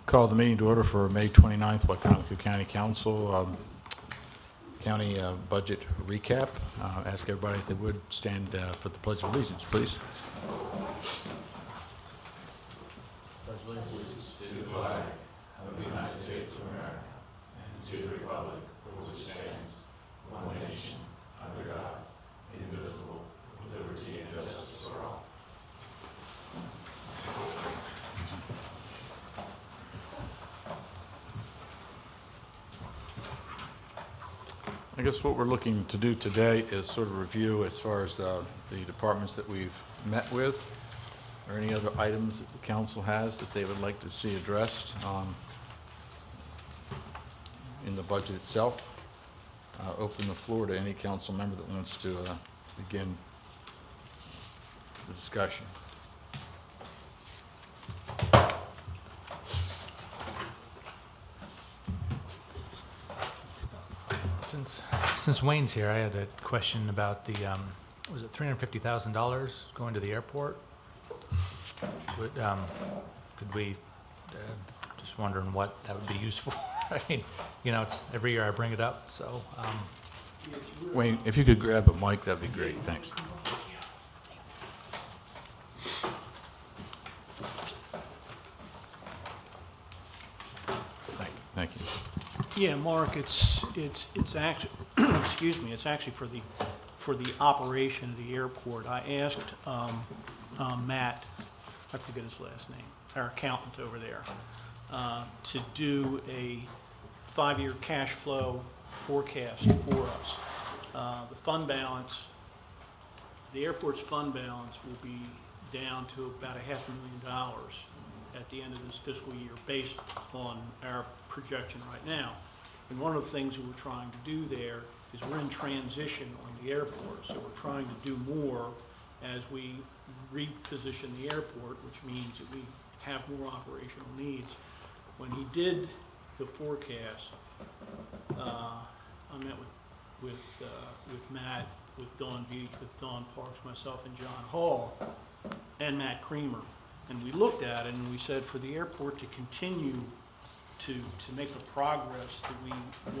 Call the meeting to order for May 29th, Wicomico County Council, county budget recap. Ask everybody if they would stand for the Pledge of Allegiance, please. I guess what we're looking to do today is sort of review as far as the departments that we've met with, or any other items that the council has that they would like to see addressed in the budget itself. Open the floor to any council member that wants to begin the discussion. Since Wayne's here, I had a question about the, was it $350,000 going to the airport? Could we, just wondering what that would be used for? I mean, you know, it's every year I bring it up, so. Wayne, if you could grab a mic, that'd be great. Thanks. Thank you. Yeah, Mark, it's actually, excuse me, it's actually for the operation of the airport. I asked Matt, I forget his last name, our accountant over there, to do a 5-year cash flow forecast for us. The fund balance, the airport's fund balance will be down to about $500,000 at the end of this fiscal year based on our projection right now. And one of the things that we're trying to do there is we're in transition on the airport, so we're trying to do more as we reposition the airport, which means that we have more operational needs. When he did the forecast, I met with Matt, with Dawn Beach, with Dawn Parks, myself, and John Hall, and Matt Creamer. And we looked at it and we said for the airport to continue to make the progress that we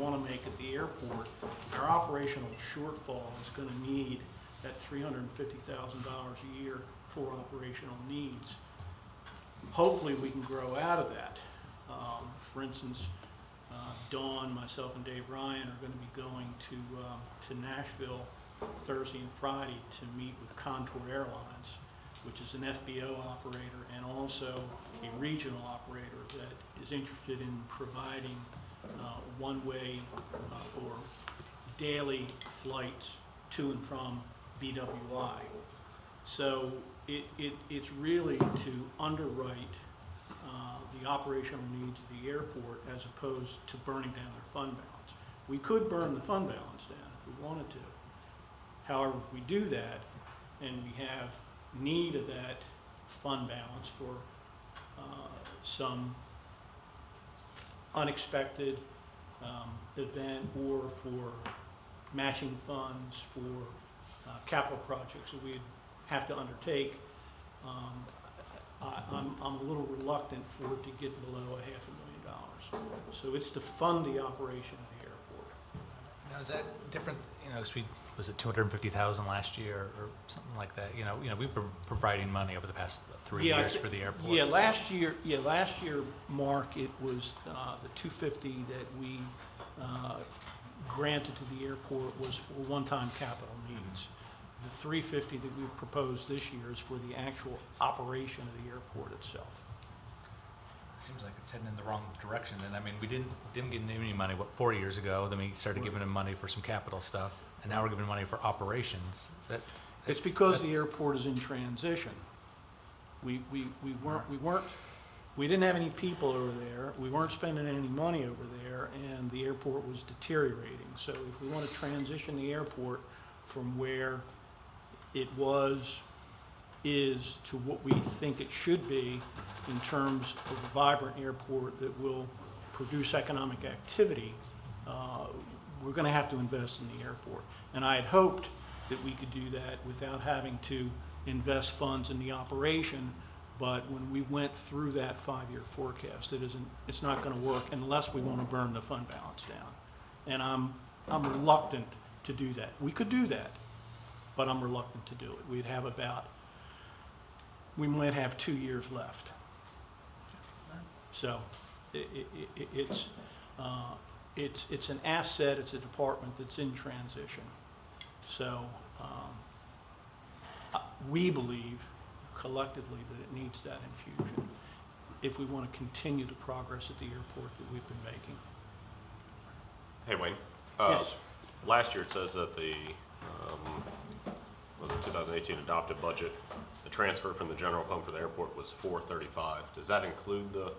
want to make at the airport, our operational shortfall is going to need that $350,000 a year for operational needs. Hopefully we can grow out of that. For instance, Dawn, myself, and Dave Ryan are going to be going to Nashville Thursday and Friday to meet with Contour Airlines, which is an FBO operator and also a regional operator that is interested in providing one-way or daily flights to and from BWI. So it's really to underwrite the operational needs of the airport as opposed to burning down their fund balance. We could burn the fund balance down if we wanted to. However, if we do that and we have need of that fund balance for some unexpected event or for matching funds for capital projects that we'd have to undertake, I'm a little reluctant for it to get below $500,000. So it's to fund the operation of the airport. Now, is that different, you know, 'cause was it $250,000 last year or something like that? You know, we've been providing money over the past 3 years for the airport. Yeah, last year, Mark, it was the $250 that we granted to the airport was for one-time capital needs. The $350 that we've proposed this year is for the actual operation of the airport itself. It seems like it's heading in the wrong direction. And I mean, we didn't give them any money, 4 years ago? Then we started giving them money for some capital stuff, and now we're giving money for operations. It's because the airport is in transition. We didn't have any people over there. We weren't spending any money over there, and the airport was deteriorating. So if we want to transition the airport from where it is to what we think it should be in terms of a vibrant airport that will produce economic activity, we're going to have to invest in the airport. And I had hoped that we could do that without having to invest funds in the operation But when we went through that 5-year forecast, it's not gonna work unless we wanna burn the fund balance down. And I'm reluctant to do that. We could do that, but I'm reluctant to do it. We might have 2 years left. So it's an asset, it's a department that's in transition. So we believe collectively that it needs that infusion if we want to continue the progress at the airport that we've been making. Hey, Wayne. Yes. Last year, it says that the, was it 2018 adopted budget, the transfer from the general fund for the airport was 435. Does that include the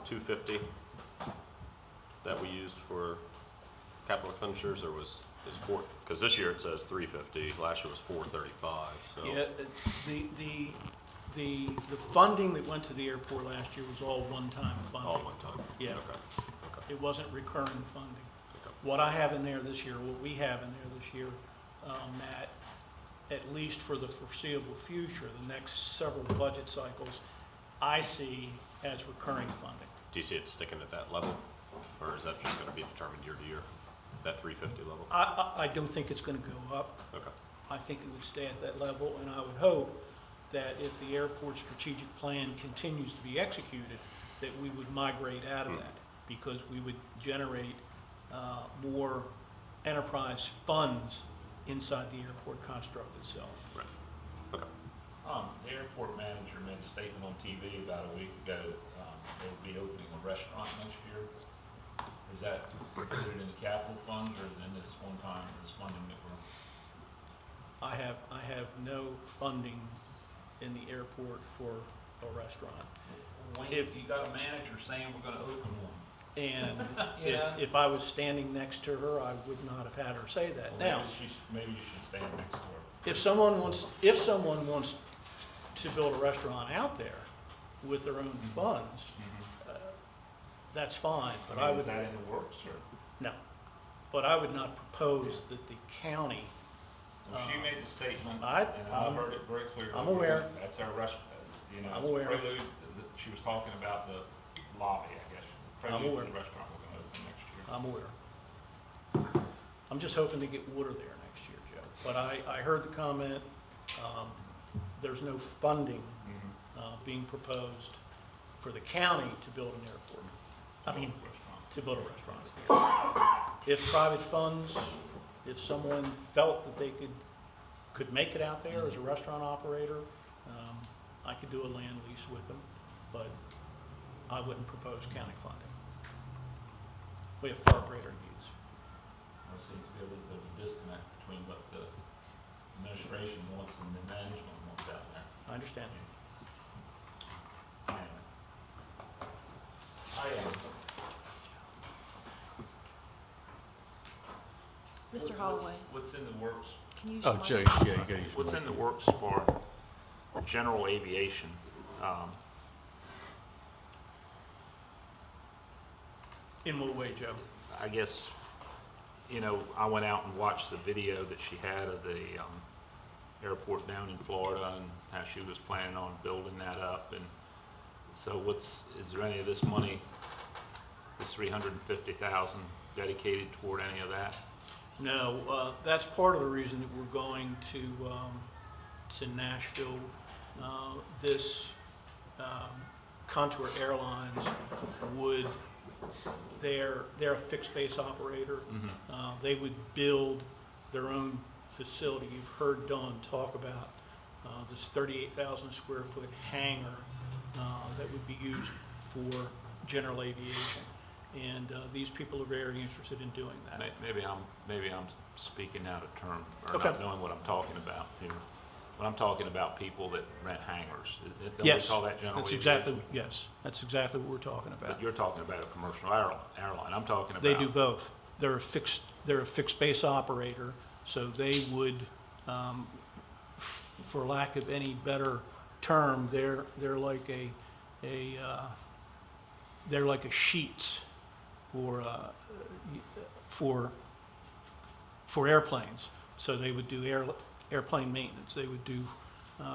250 that we used for capital expenditures, or is four? Because this year it says 350. Last year was 435. So Yeah, the funding that went to the airport last year was all one-time funding. all at one time. Yeah. Okay. It wasn't recurring funding. Okay. What I have in there this year, what we have in there this year, Matt, at least for the foreseeable future, the next several budget cycles, I see as recurring funding. Do you see it sticking at that level, or is that just going to be determined year to year, that 350 level? I don't think it's gonna go up. Okay. I think it would stay at that level, and I would hope that if the airport strategic plan continues to be executed, that we would migrate out of that, because we would generate more enterprise funds inside the airport construct itself. Right. Okay. The airport manager made a statement on TV about a week ago, they will be opening a restaurant next year. Is that included in the capital funds, or is it in this this funding that we're? I have no funding in the airport for a restaurant. When If- you got a manager saying we're gonna open one. And Yeah. if I was standing next to her, I would not have had her say that. Well, Now, maybe you should stand next to her. if someone wants to build a restaurant out there with their own funds, that's fine, but I mean, would, is that in the works, or? no. But I would not propose that the county, Well, she made the statement, I- and I heard it very clearly. I'm aware. That's our restaurant, you know, I'm it's a aware. prelude, she was talking about the lobby, I guess. Prelude aware. to the restaurant we're gonna open next year. I'm aware. I'm just hoping to get water there next year, Joe. But I heard the comment, there's no funding being proposed for the county to build an airport. I mean, Restaurant. to build a restaurant. If private funds, if someone felt that they could make it out there as a restaurant operator, I could do a land lease with them, but I wouldn't propose county funding. We have far greater needs. There seems to be a little bit of a disconnect between what the administration wants and the management wants out there. I understand. Anyway. Mr. Holloway, What's in the works, can you use Oh, your Jay, mic? yeah, you gotta use your what's mic. in the works for general aviation? In what way, Joe? I guess, you know, I went out and watched the video that she had of the airport down in Florida and how she was planning on building that up. And so is there any of this money, this 350,000 dedicated toward any of that? No, that's part of the reason that we're going to Nashville. This Contour Airlines would, they're a fixed base operator. They would build their own facility. You've heard Dawn talk about this 38,000 square foot hangar that would be used for general aviation. And these people are very interested in doing that. Maybe I'm speaking out of term, or Okay. not knowing what I'm talking about here. When I'm talking about people that rent hangars, don't we Yes, call that general that's aviation? exactly, yes, that's exactly what we're talking about. But you're talking about a commercial airline. I'm talking about. They do both. They're a fixed base operator, so they would, for lack of any better term, they're like they're like a Sheets for airplanes. So they would do airplane maintenance. They would do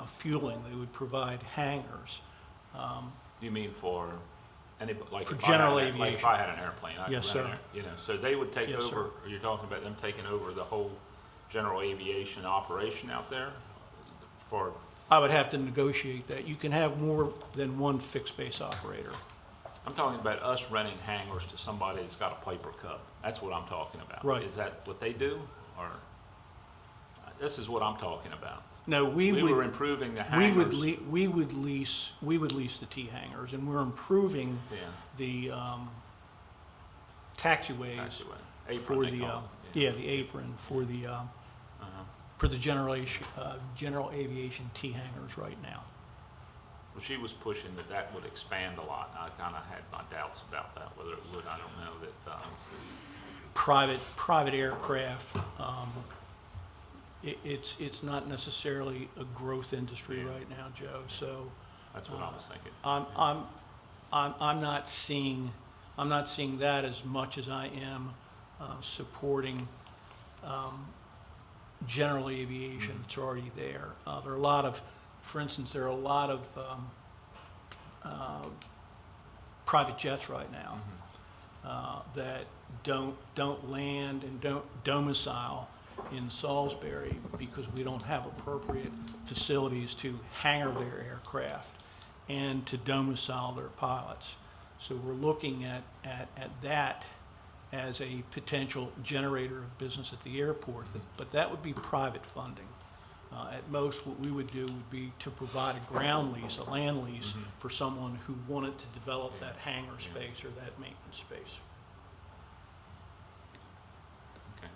fueling. They would provide hangars. You mean for any, like For if I had general an- like if aviation. I had an airplane, I could Yes, rent an sir. you know, so they would take Yes, sir. over, or you're talking about them taking over the whole general aviation operation out there for, I would have to negotiate that. You can have more than one fixed base operator. I'm talking about us renting hangars to somebody that's got a Piper Cub. That's what I'm talking about. Right. Is that what they do, or? This is what I'm talking about. No, We were improving the we hangars. would lease the T hangars, and we're improving Yeah, the taxiways taxiway. Apron, for they the, call it. yeah, the apron for the, for the general aviation T hangars right now. Well, she was pushing that that would expand a lot, and I kind of had my doubts about that, whether it would, I don't know that, Private aircraft, it's not necessarily a growth industry Yeah. right now, Joe, so. that's what I was thinking. I'm not seeing that as much as I am supporting general aviation. It's already there. There are a lot of, for instance, there are a lot of private jets right now that don't land and don't domicile in Salisbury because we don't have appropriate facilities to hangar their aircraft and to domicile their pilots. So we're looking at that as a potential generator of business at the airport, but that would be private funding. At most, what we would do would be to provide a ground lease, a land lease, for someone who wanted to develop that hangar space or that maintenance space. Okay.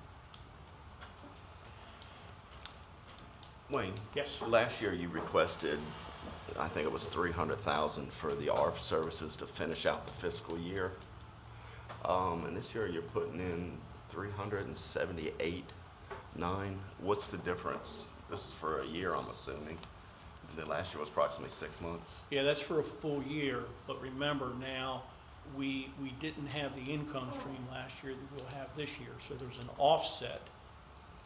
Wayne? Yes. Last year you requested, I think it was 300,000 for the ARF services to finish out the fiscal year. And this year you're putting in 378.9. What's the difference? This is for a year, I'm assuming. The last year was approximately 6 months. Yeah, that's for a full year, but remember now, we didn't have the income stream last year that we'll have this year, so there's an offset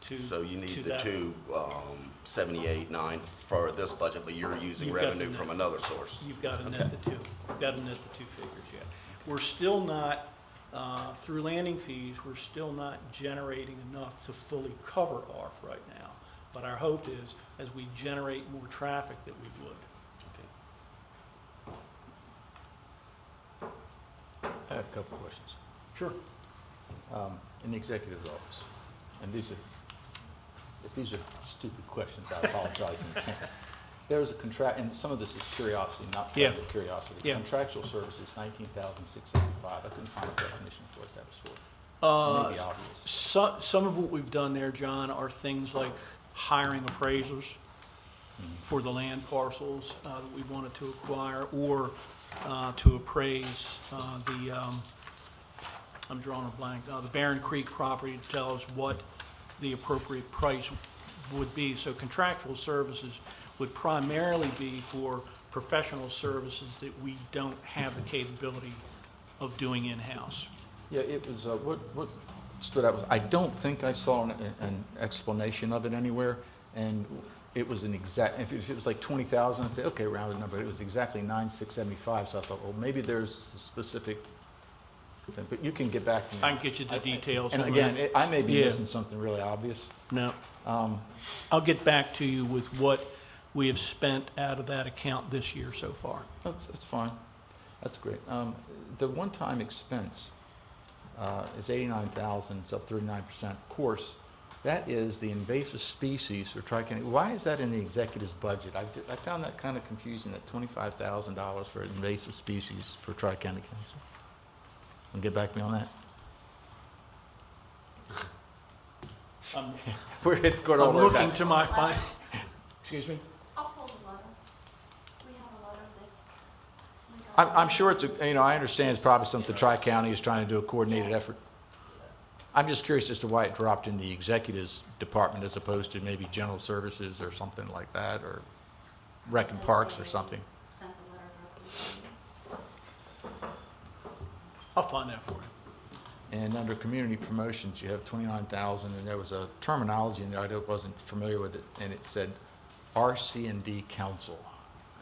to. So you need to the that. 278.9 for this budget, but you're using You've got the revenue from net. another source. You've got to net the two. You've got to net the two figures yet. We're still not, through landing fees, we're still not generating enough to fully cover ARF right now. But our hope is, as we generate more traffic, that we would. I have a couple of questions. Sure. In the executive's office, and if these are stupid questions, I apologize in advance. There's a contract, and some of this is curiosity, not Yeah. private curiosity. Yeah. Contractual services, 19,675. I couldn't find a definition for what that was for. Maybe obvious. Some of what we've done there, John, are things like hiring appraisers for the land parcels that we wanted to acquire, or to appraise I'm drawing a blank, the Barron Creek property to tell us what the appropriate price would be. So contractual services would primarily be for professional services that we don't have the capability of doing in-house. Yeah, it was, what stood out was, I don't think I saw an explanation of it anywhere, and it was an exact, if it was like 20,000, I'd say, okay, rounded number, it was exactly 9,675, so I thought, well, maybe there's a specific thing, but you can get back to me. I can get you the details. And on again, that. I may be Yeah. missing something really obvious. No. I'll get back to you with what we have spent out of that account this year so far. That's fine, that's great. The one-time expense is 89,000, it's up 39%. Of course, that is the invasive species for Tri-County. Why is that in the executive's budget? I found that kind of confusing, that $25,000 for invasive species for Tri-County Council. And get back to me on that. It's going all I'm the way looking back. to my, excuse me? I'll pull the letter. We have a letter that we got. I'm sure it's, I understand it's probably something the Tri-County is trying to do a coordinated effort. I'm just curious as to why it dropped in the executive's department as opposed to maybe general services or something like that, or rec and parks or something. Sent the letter directly to you. I'll find that for you. And under community promotions, you have 29,000, and there was a terminology in there, I wasn't familiar with it, and it said RC&D Council.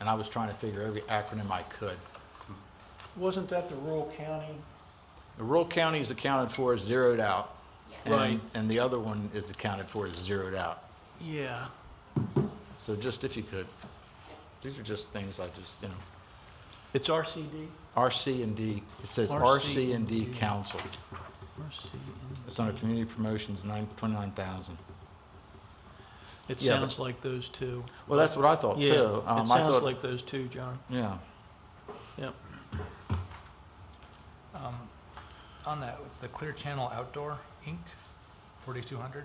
And I was trying to figure every acronym I could. Wasn't that the rural county? The rural county is accounted for as zeroed out. Yes. Right. And the other one is accounted for as zeroed out. Yeah. So just if you could, these are just things I just, It's RCD? RC&D, it says RC&D. RC&D Council. It's under community promotions, 29,000. It Yeah, sounds like those two. Well, that's what I thought Yeah, too. it I sounds thought- like those two, John. Yeah, Yep. On that, it's the Clear Channel Outdoor, Inc., 4,200.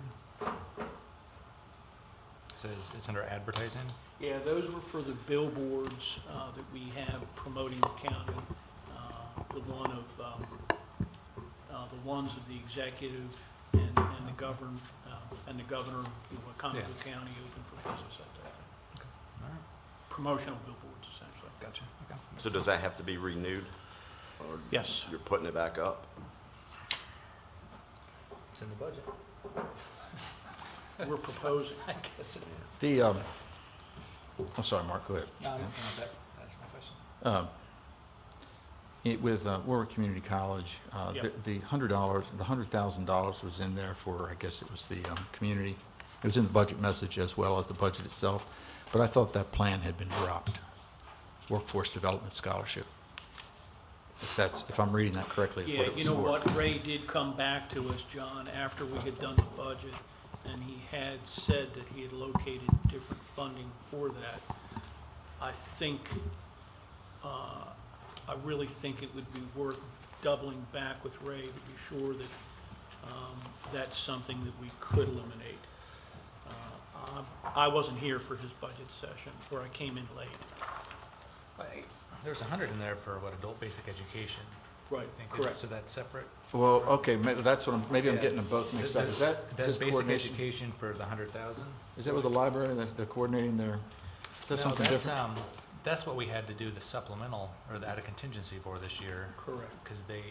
Says it's under advertising. Yeah, those were for the billboards that we have promoting the county. The ones of the executive and the governor, Wicomico County open for business, that type of thing. All right, Promotional billboards, essentially. gotcha, okay. So does that have to be renewed? Or Yes. you're putting it back up? It's in the budget. We're proposing. I guess it is. I'm sorry, Mark, go ahead. No, that's my question. With Warwick Community College, Yep. the $100,000 was in there for, I guess it was the community. It was in the budget message as well as the budget itself, but I thought that plan had been dropped, Workforce Development Scholarship. If I'm reading that correctly, is what Yeah, it was you know for. what, Ray did come back to us, John, after we had done the budget, and he had said that he had located different funding for that. I think, I really think it would be worth doubling back with Ray to be sure that that's something that we could eliminate. I wasn't here for his budget session, where I came in late. There's 100 in there for what, adult basic education, Right, I think. correct. So that's separate? Well, okay, that's what maybe I'm Yeah. getting them both mixed up. Is that his That's basic coordination? education for the 100,000? Is that with the library, that they're coordinating their, is that No, something that's, different? That's what we had to do the supplemental, or the out of contingency for this year, Correct. because they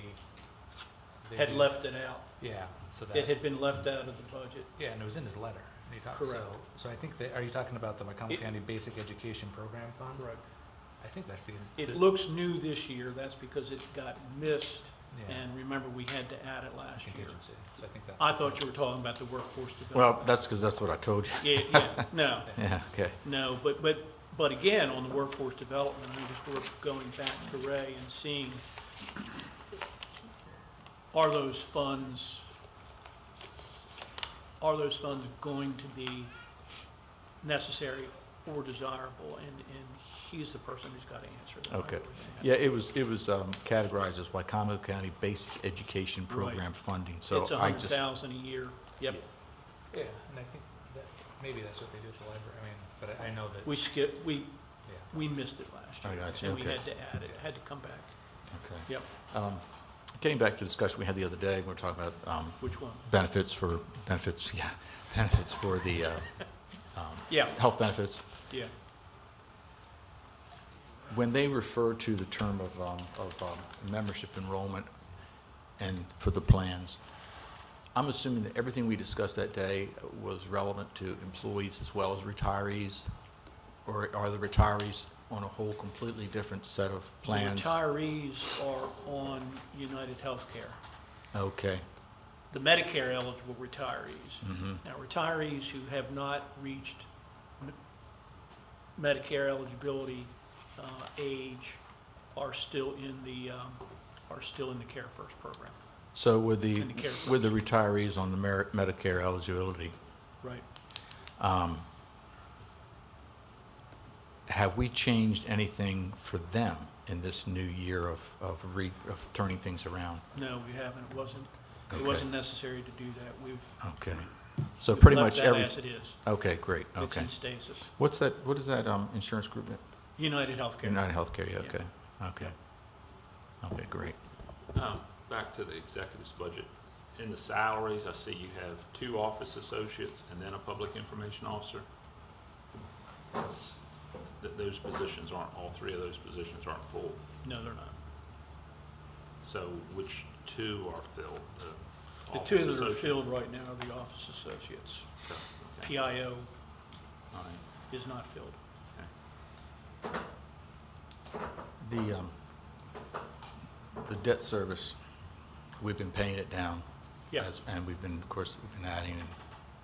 Had do- left it out. Yeah, so It that, had been left out of the budget. yeah, and it was in his letter. And he talked, Correct. so I think that, are you talking about the Macomb It- County Basic Education Program Fund? Correct. I think that's the. It looks new this year, that's because it got missed, Yeah. and remember, we had to add it last year. Contingency, so I think that's. I what thought that you were is. talking about the workforce Well, development. that's because that's what I told you. Yeah, no, Yeah, okay. no, but again, on the workforce development, I think it's worth going back to Ray and seeing, are those funds going to be necessary or desirable? And he's the person who's got to answer that. Okay. Yeah, it was categorized as Wicomico County Basic Education Program funding, so It's I just, $100,000 a year, yep. Yeah, and I think that, maybe that's what they do at the library, I mean, but I know that, We skipped, yeah. we missed it last year. I got you, And we okay. had to add it, had to come back. okay. Yep, Getting back to the discussion we had the other day, we were talking about which one? benefits for the Yeah, health benefits. yeah. When they refer to the term of membership enrollment and for the plans, I'm assuming that everything we discussed that day was relevant to employees as well as retirees? Or are the retirees on a whole completely different set of The plans? retirees are on United Healthcare. Okay, The Medicare eligible retirees. mhm, Now, retirees who have not reached Medicare eligibility age are still in the Care First program. so with And the Care the retirees on the Medicare eligibility, Right. have we changed anything for them in this new year of turning things around? No, we haven't. It Okay. wasn't necessary to do that. We've Okay, so pretty left much that every, as it is. okay, great, It's okay. in stasis. What is that insurance group? United Healthcare. United Healthcare, yeah, Yeah. okay, okay. Okay, great. Back to the executive's budget. In the salaries, I see you have 2 office associates and then a public information officer. Those positions aren't, all 3 of those positions aren't full. No, they're not. So which 2 are filled? The office 2 that are associate? filled right now are the office associates, Okay, okay. PIO. All right. is not filled. The debt service, we've been paying it down. Yeah. And we've been, of course, we've been adding and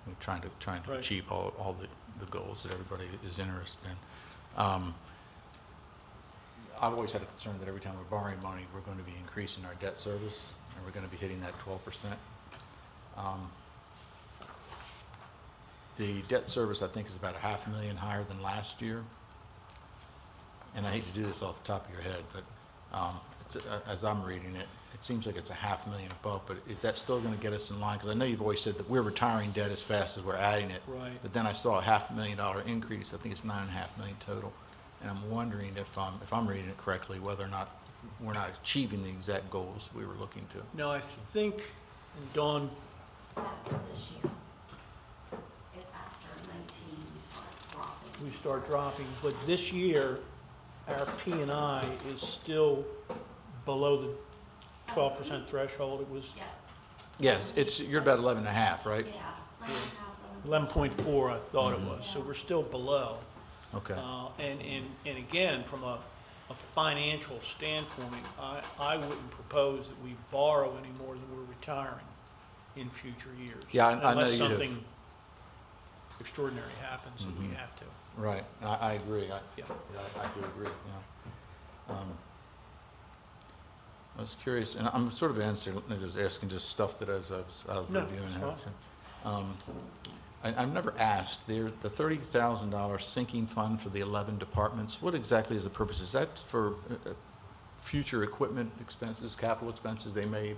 we're trying to Right. achieve all the goals that everybody is interested in. I've always had a concern that every time we're borrowing money, we're going to be increasing our debt service, and we're going to be hitting that 12%. The debt service, I think, is about $500,000 higher than last year. And I hate to do this off the top of your head, but as I'm reading it, it seems like it's $500,000 above, but is that still going to get us in line? Because I know you've always said that we're retiring debt as fast as we're adding it. Right. But then I saw a $500,000 increase. I think it's $9.5 million total. And I'm wondering if I'm reading it correctly, whether or not we're not achieving the exact goals we were looking to. No, I think, and Dawn, It's after this year. It's after 19, we start dropping. we start dropping, but this year, our P and I is still below the 12% threshold. It was Yes, Yes, you're about 11.5, right? yeah. Let me have 11.4, I thought it was, so we're still below. Okay. And again, from a financial standpoint, I wouldn't propose that we borrow any more than we're retiring in future years. Yeah, I know Unless you have. something extraordinary happens that we have to. Right, I agree. Yeah. I do agree, yeah. I was curious, and I'm sort of answering, just asking just stuff that I was No, reviewing. it's fine. I've never asked, the $30,000 sinking fund for the 11 departments, what exactly is the purpose? Is that for future equipment expenses, capital expenses they may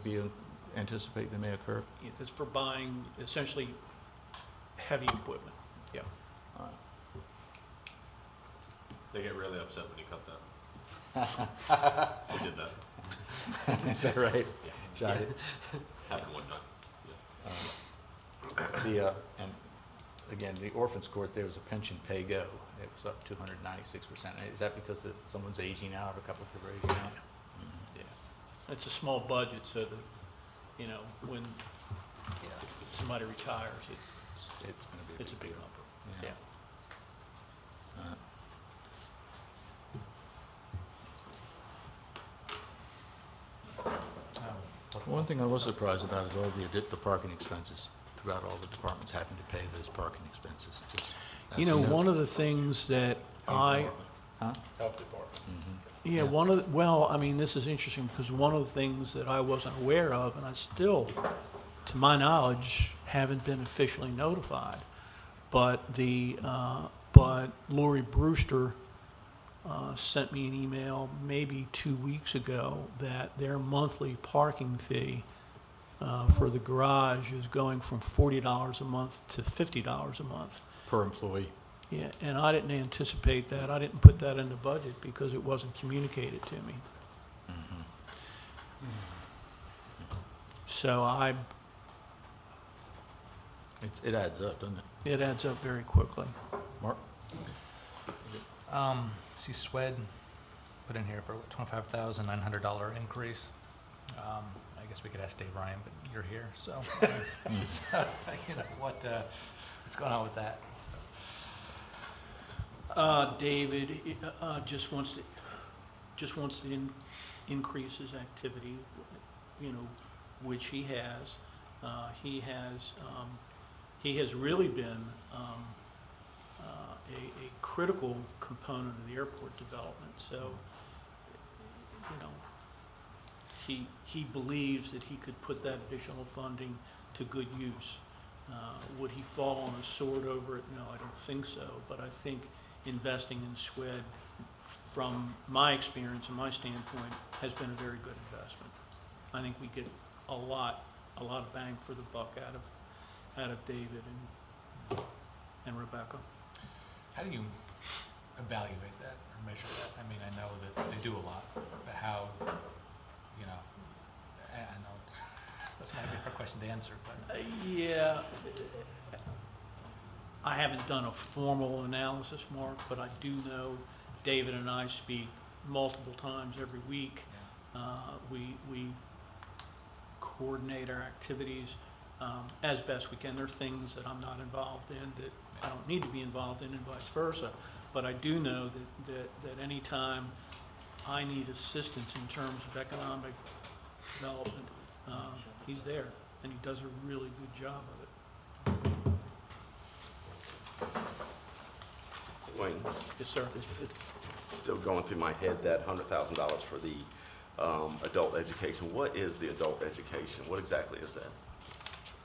anticipate they may occur? It's for buying essentially heavy equipment, yeah. They get really upset when you cut that. We did that. Is that right? Yeah. Jotted. Happened one time. Yeah. And again, the orphans court, there was a pension pay go. It was up 296%. Is that because someone's aging out, or a couple of people are aging out? Yeah. It's a small budget, so that, you know, when somebody retires, It's going to be it's a big deal. number, yeah. One thing I was surprised about is all the parking expenses throughout all the departments having to pay those parking expenses. You know, one of the things that Huh? Health department. Yeah, well, I mean, this is interesting because one of the things that I wasn't aware of, and I still, to my knowledge, haven't been officially notified, but but Lori Brewster sent me an email maybe 2 weeks ago that their monthly parking fee for the garage is going from $40 a month to $50 a month. Per employee. Yeah, and I didn't anticipate that. I didn't put that in the budget because it wasn't communicated to me. So It adds up, doesn't it? it adds up very quickly. Mark? See SWED put in here for $25,900 increase. I guess we could ask Dave Ryan, but you're here, so, so, you know, what's going on with that? So. David just wants to increase his activity, you know, which he has. He has really been a critical component of the airport development. So, you know, he believes that he could put that additional funding to good use. Would he fall on a sword over it? No, I don't think so. But I think investing in SWED, from my experience and my standpoint, has been a very good investment. I think we get a lot of bang for the buck out of David and Rebecca. How do you evaluate that or measure that? I mean, I know that they do a lot, but how, you know, I know that's might be a hard question to answer, but. Yeah, I haven't done a formal analysis, Mark, but I do know David and I speak multiple times every week. We coordinate our activities. as best we can. There are things that I'm not involved in that I don't need to be involved in and vice versa. But I do know that anytime I need assistance in terms of economic development, he's there, and he does a really good job of it. Wayne, Yes, sir. it's still going through my head, that $100,000 for the adult education. What is the adult education? What exactly is that?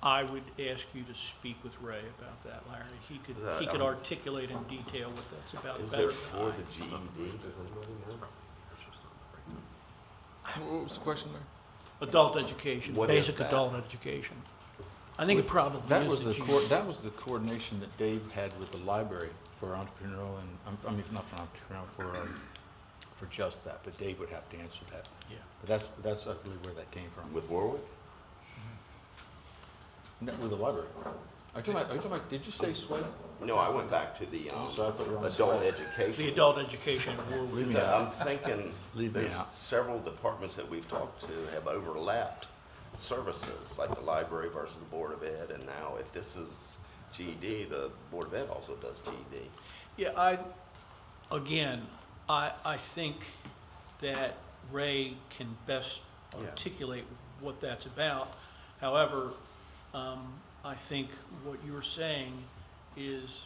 I would ask you to speak with Ray about that, Larry. He could articulate in detail what that's about Is better it than for I. the GED? Does anybody know? What was the question there? Adult education, What is basic that? adult education. I think it probably That is was the the GED. that was the coordination that Dave had with the library for entrepreneurial and, I mean, not for entrepreneurial, for just that, but Dave would have to answer that. Yeah. But that's I believe where that came from. With Warwick? No, with the library. Are you talking about, did you say Sway? No, I went back to the So I thought you were on adult Sway. education. The adult education award Leave was me that. out. I'm thinking Leave me there's out. several departments that we've talked to have overlapped services, like the library versus the Board of Ed, and now if this is GED, the Board of Ed also does GED. Yeah, I think that Ray can best Yeah. articulate what that's about. However, I think what you're saying is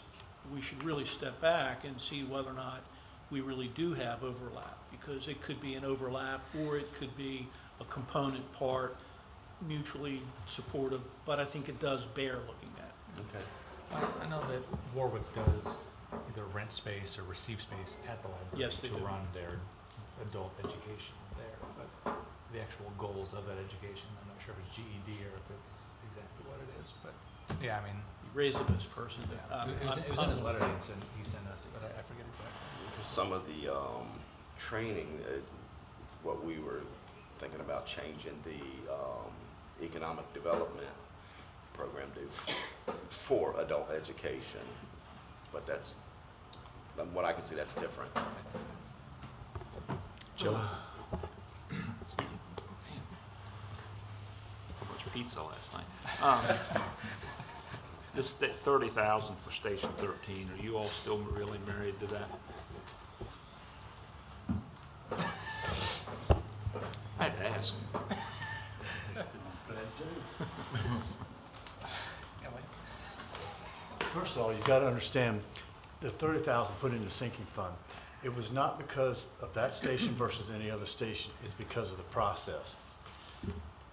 we should really step back and see whether or not we really do have overlap, because it could be an overlap, or it could be a component part, mutually supportive, but I think it does bear looking at. Okay. I know that Warwick does either rent space or receive space at the library Yes, they to do. run their adult education there, but the actual goals of that education, I'm not sure if it's GED or if it's exactly what it is, but, yeah, I mean, Ray's the best person. yeah. It was in his letter he sent us, but I forget exactly. Because some of the training, what we were thinking about changing the economic development program for adult education, but that's, from what I can see, that's different. Joe? Much pizza last night. This 30,000 for Station 13, are you all still really married to that? I had to ask. First of all, you gotta understand, the 30,000 put in the sinking fund, it was not because of that station versus any other station, it's because of the process.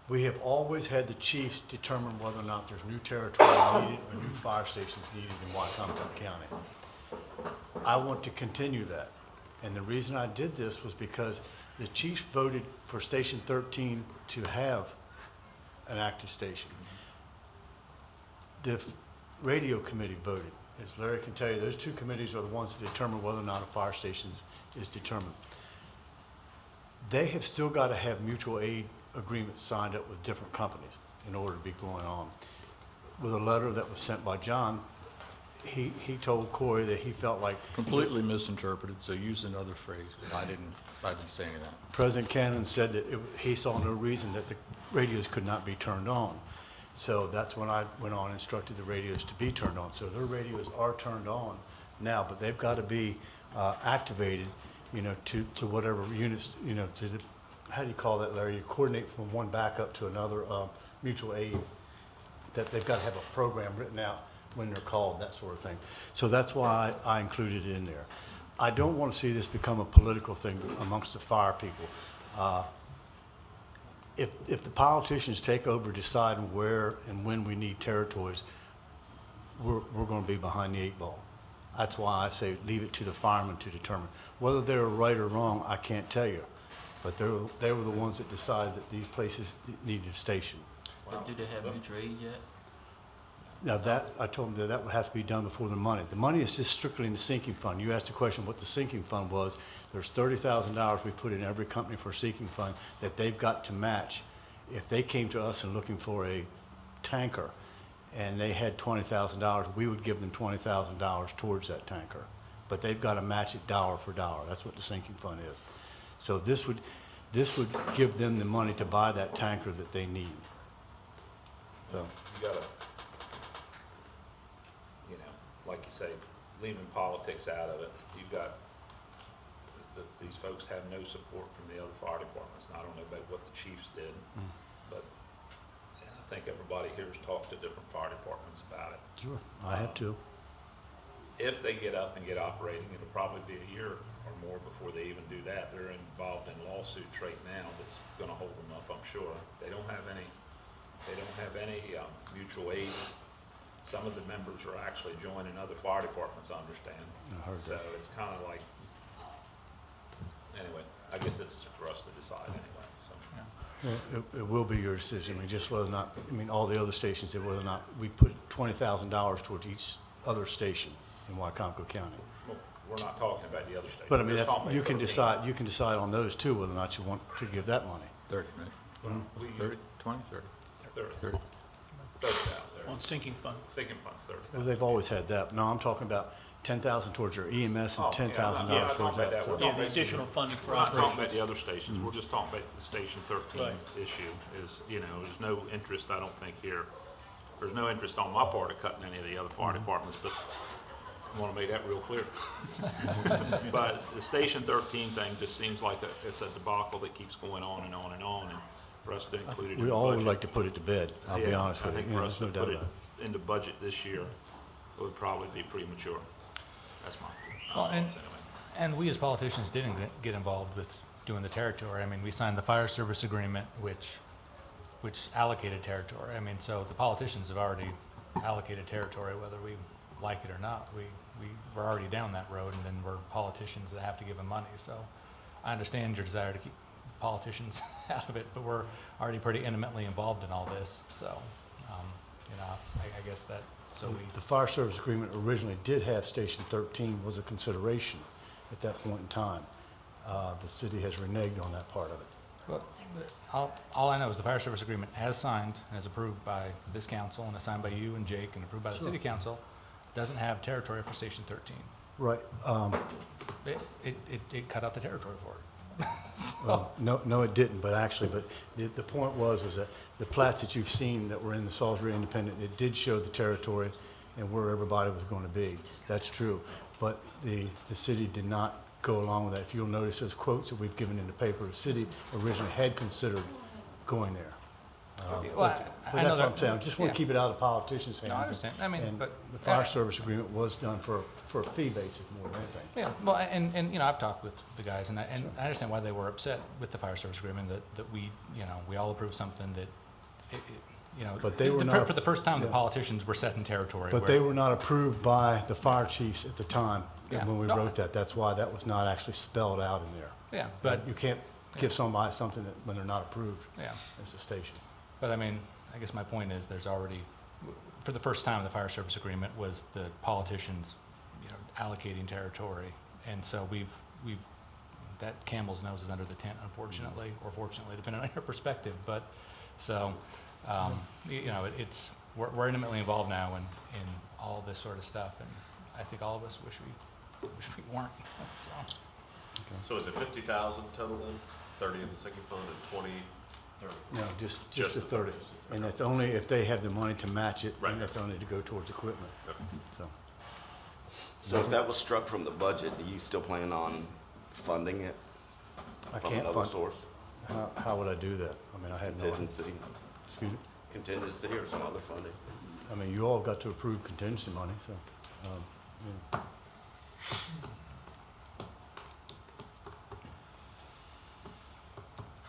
We have always had the chiefs determine whether or not there's new territory needed or new fire stations needed in Wicomico County. I want to continue that, and the reason I did this was because the chiefs voted for Station 13 to have an active station. The radio committee voted. As Larry can tell you, those two committees are the ones that determine whether or not a fire station is determined. They have still got to have mutual aid agreements signed up with different companies in order to be going on. With a letter that was sent by John, he told Corey that he felt like Completely misinterpreted, so use another phrase. I didn't say any of that. President Cannon said that he saw no reason that the radios could not be turned on. So that's when I went on and instructed the radios to be turned on. So their radios are turned on now, but they've got to be activated, to whatever units, to the, how do you call that, Larry? You coordinate from one backup to another mutual aid. That they've got to have a program written out when they're called, that sort of thing. So that's why I included it in there. I don't want to see this become a political thing amongst the fire people. If the politicians take over deciding where and when we need territories, we're going to be behind the eight ball. That's why I say leave it to the firemen to determine. Whether they're right or wrong, I can't tell you. But they were the ones that decided that these places needed a station. But do they have mutual aid yet? Now that, I told them that would have to be done before the money. The money is just strictly in the sinking fund. You asked the question what the sinking fund was. There's $30,000 we put in every company for a sinking fund that they've got to match. If they came to us and looking for a tanker and they had $20,000, we would give them $20,000 towards that tanker. But they've got to match it dollar for dollar. That's what the sinking fund is. So this would give them the money to buy that tanker that they need. so. You gotta, you know, like you say, leaving politics out of it, you've got, these folks have no support from the other fire departments, and I don't know about what the chiefs did, but yeah, I think everybody here has talked to different fire departments about it. Sure. I have to. If they get up and get operating, it'll probably be a year or more before they even do that. They're involved in lawsuits right now that's gonna hold them up, I'm sure. They don't have any mutual aid. Some of the members are actually joining other fire departments, I understand. I heard So that. it's kind of like, anyway, I guess this is for us to decide anyway, so. Well, it will be your decision, I mean, just whether or not, I mean, all the other stations, whether or not we put $20,000 towards each other station in Wicomico County. Well, we're not talking about the other states. But I mean, We're just that's, talking you about can 13. decide on those too, whether or not you want to give that money. 30, right? 30, 20, 30? 30. 30. 30,000 there. On sinking fund. Sinking funds, 30. Well, they've always had that. No, I'm talking about 10,000 towards your EMS Oh, and yeah, $10,000 yeah, I'm towards talking about that. that. so- We're Yeah, talking the additional funding for We're not talking about operations. the other stations, we're just talking about the Station 13 Right. issue is, you know, there's no interest, I don't think here, there's no interest on my part of cutting any of the other fire departments, but I want to make that real clear. But the Station 13 thing just seems like it's a debacle that keeps going on and on and on, and for us to include it in the We budget. all would like to put it to bed, I'll be Yeah, honest with you. I think You for know, us there's to no put doubt it about it. in the budget this year, it would probably be premature. That's my Well, and- thoughts anyway. And we as politicians didn't get involved with doing the territory. I mean, we signed the fire service agreement, which allocated territory. I mean, so the politicians have already allocated territory, whether we like it or not. We're already down that road, and then we're politicians that have to give them money. So I understand your desire to keep politicians out of it, but we're already pretty intimately involved in all this. So, you know, I guess that, so we. The fire service agreement originally did have Station 13 was a consideration at that point in time. The city has reneged on that part of it. Well, all I know is the fire service agreement, as signed, as approved by this council, and assigned by you and Jake, and approved by the city council, doesn't have territory for Station 13. Right. It cut out the territory for it. Well, no, it didn't, but the point was that the plats that you've seen that were in the Salisbury Independent, it did show the territory and where everybody was going to be. That's true. But the city did not go along with that. If you'll notice those quotes that we've given in the paper, the city originally had considered going there. Well, But I know that's what I'm that- saying. I just want yeah. to keep it out of politicians' hands. No, I understand. I mean, And but- the fire service agreement was done for a fee basis more than anything. Yeah, well, and, you know, I've talked with the guys, and I understand why they were upset with the fire service agreement, that we, you know, we all approved something that, you know. But they were not- For the first time, the yeah. politicians were setting territory. But where- they were not approved by the fire chiefs at the time Yeah. when we No. wrote that. That's why that was not actually spelled out in there. Yeah, but, You can't give somebody something that, when they're not approved yeah, as a station. but I mean, I guess my point is, there's already, for the first time, the fire service agreement was the politicians, you know, allocating territory. And so that camel's nose is under the tent, unfortunately, or fortunately, depending on your perspective. But, so, you know, we're intimately involved now in all this sort of stuff, and I think all of us wish we weren't, so. So is it 50,000 total then? 30 in the sinking fund and 20? No, just Just the the 30. And that's only if they have the money to match it, Right. and that's only to go towards equipment, Okay. so. So if that was struck from the budget, do you still plan on funding it I from can't another fund, source? how would I do that? I mean, I had no idea. Contingency, Excuse me? contingency or some other funding? I mean, you all got to approve contingency money, so, yeah.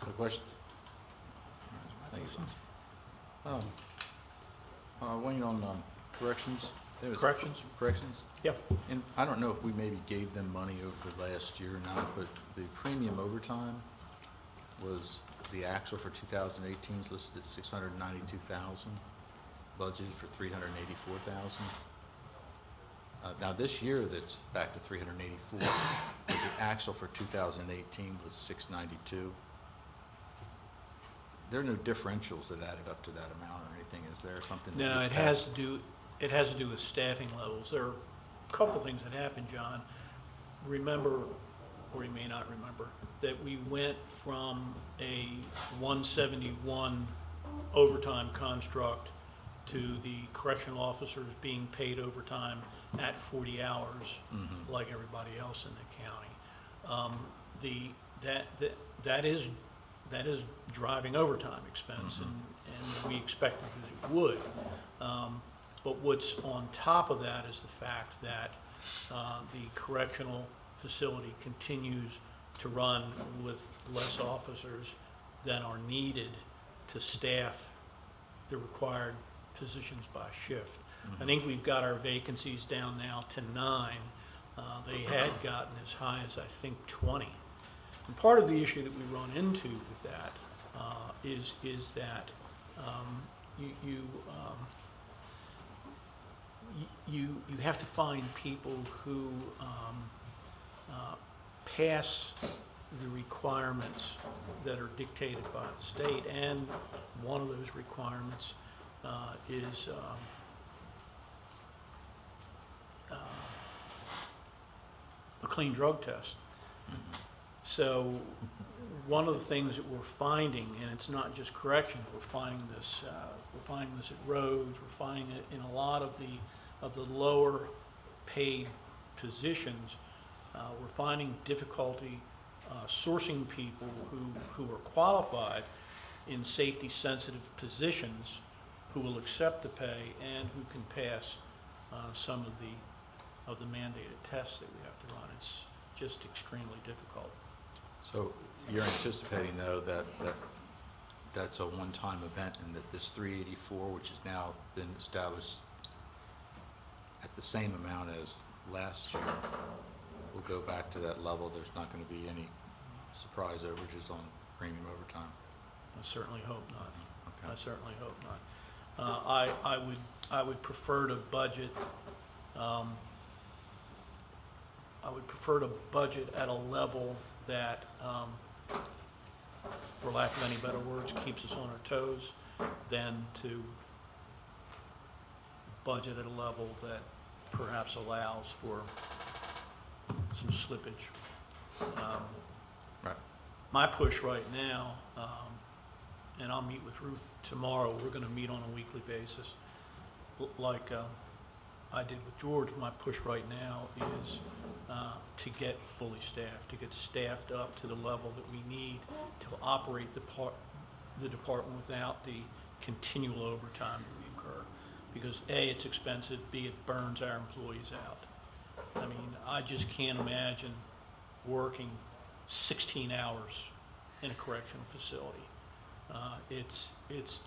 Other questions? Thank you. Wayne, on corrections? there was- Corrections? Corrections? Yep. And I don't know if we maybe gave them money over the last year or not, but the premium overtime was, the actual for 2018 is listed at 692,000, budgeted for 384,000. Now, this year, that's back to 384, but the actual for 2018 was 692. There are no differentials that added up to that amount or anything, is there? Something? that No, we it has passed? to do with staffing levels. There are a couple things that happened, John. Remember, or you may not remember, that we went from a 171 overtime construct to the correctional officers being paid overtime at 40 hours like everybody else in the county. That is driving overtime expense, and we expected that it would. But what's on top of that is the fact that the correctional facility continues to run with less officers than are needed to staff the required positions by shift. I think we've got our vacancies down now to 9. They had gotten as high as, I think, 20. And part of the issue that we run into with that is that you have to find people who pass the requirements that are dictated by the state, and one of those requirements is a clean drug test. So one of the things that we're finding, and it's not just corrections, we're finding this at roads, we're finding it in a lot of the lower paid positions. We're finding difficulty sourcing people who are qualified in safety-sensitive positions, who will accept the pay and who can pass some of the mandated tests that we have to run. It's just extremely difficult. So you're anticipating, though, that that's a one-time event, and that this 384, which has now been established at the same amount as last year, will go back to that level? There's not going to be any surprise overages on premium overtime? I certainly hope not. Okay. I certainly hope not. I would prefer to budget, I would prefer to budget at a level that, for lack of any better words, keeps us on our toes, than to budget at a level that perhaps allows for some slippage. Right. My push right now, and I'll meet with Ruth tomorrow, we're gonna meet on a weekly basis, like I did with George. My push right now is to get fully staffed, to get staffed up to the level that we need to operate the department without the continual overtime that we incur. Because A, it's expensive, B, it burns our employees out. I mean, I just can't imagine working 16 hours in a correctional facility. It's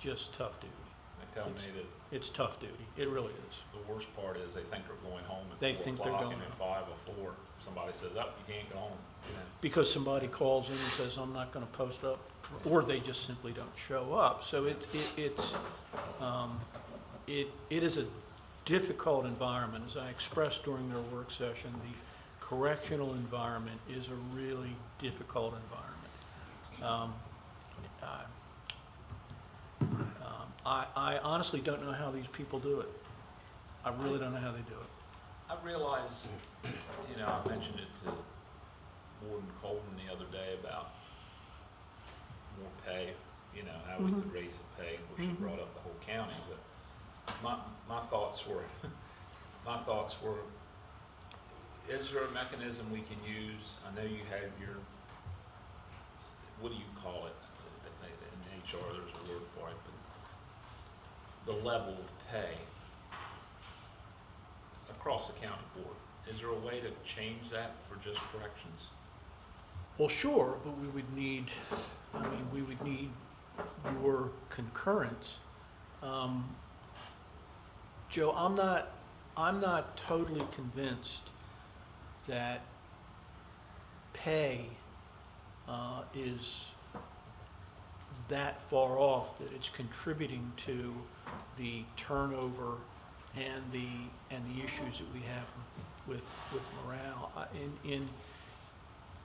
just tough duty. They tell me that It's tough duty. It really is. the worst part is they think they're going home They at 4 think they're o'clock, going and at home. 5 or 4, somebody says, "Oh, you can't go home." You know, Because somebody calls in and says, I'm not gonna post up, or they just simply don't show up. So it is a difficult environment. As I expressed during their work session, the correctional environment is a really difficult environment. I honestly don't know how these people do it. I really don't know how they do it. I realize, I mentioned it to Warden Colton the other day about more pay, how we could raise the pay. Of course, she brought up the whole county, but my thoughts were, is there a mechanism we can use? I know you have your, what do you call it? In HR, there's a word for it, but the level of pay across the county board. Is there a way to change that for just corrections? Well, sure, but we would need your concurrence. Joe, I'm not totally convinced that pay is that far off that it's contributing to the turnover and the issues that we have with morale.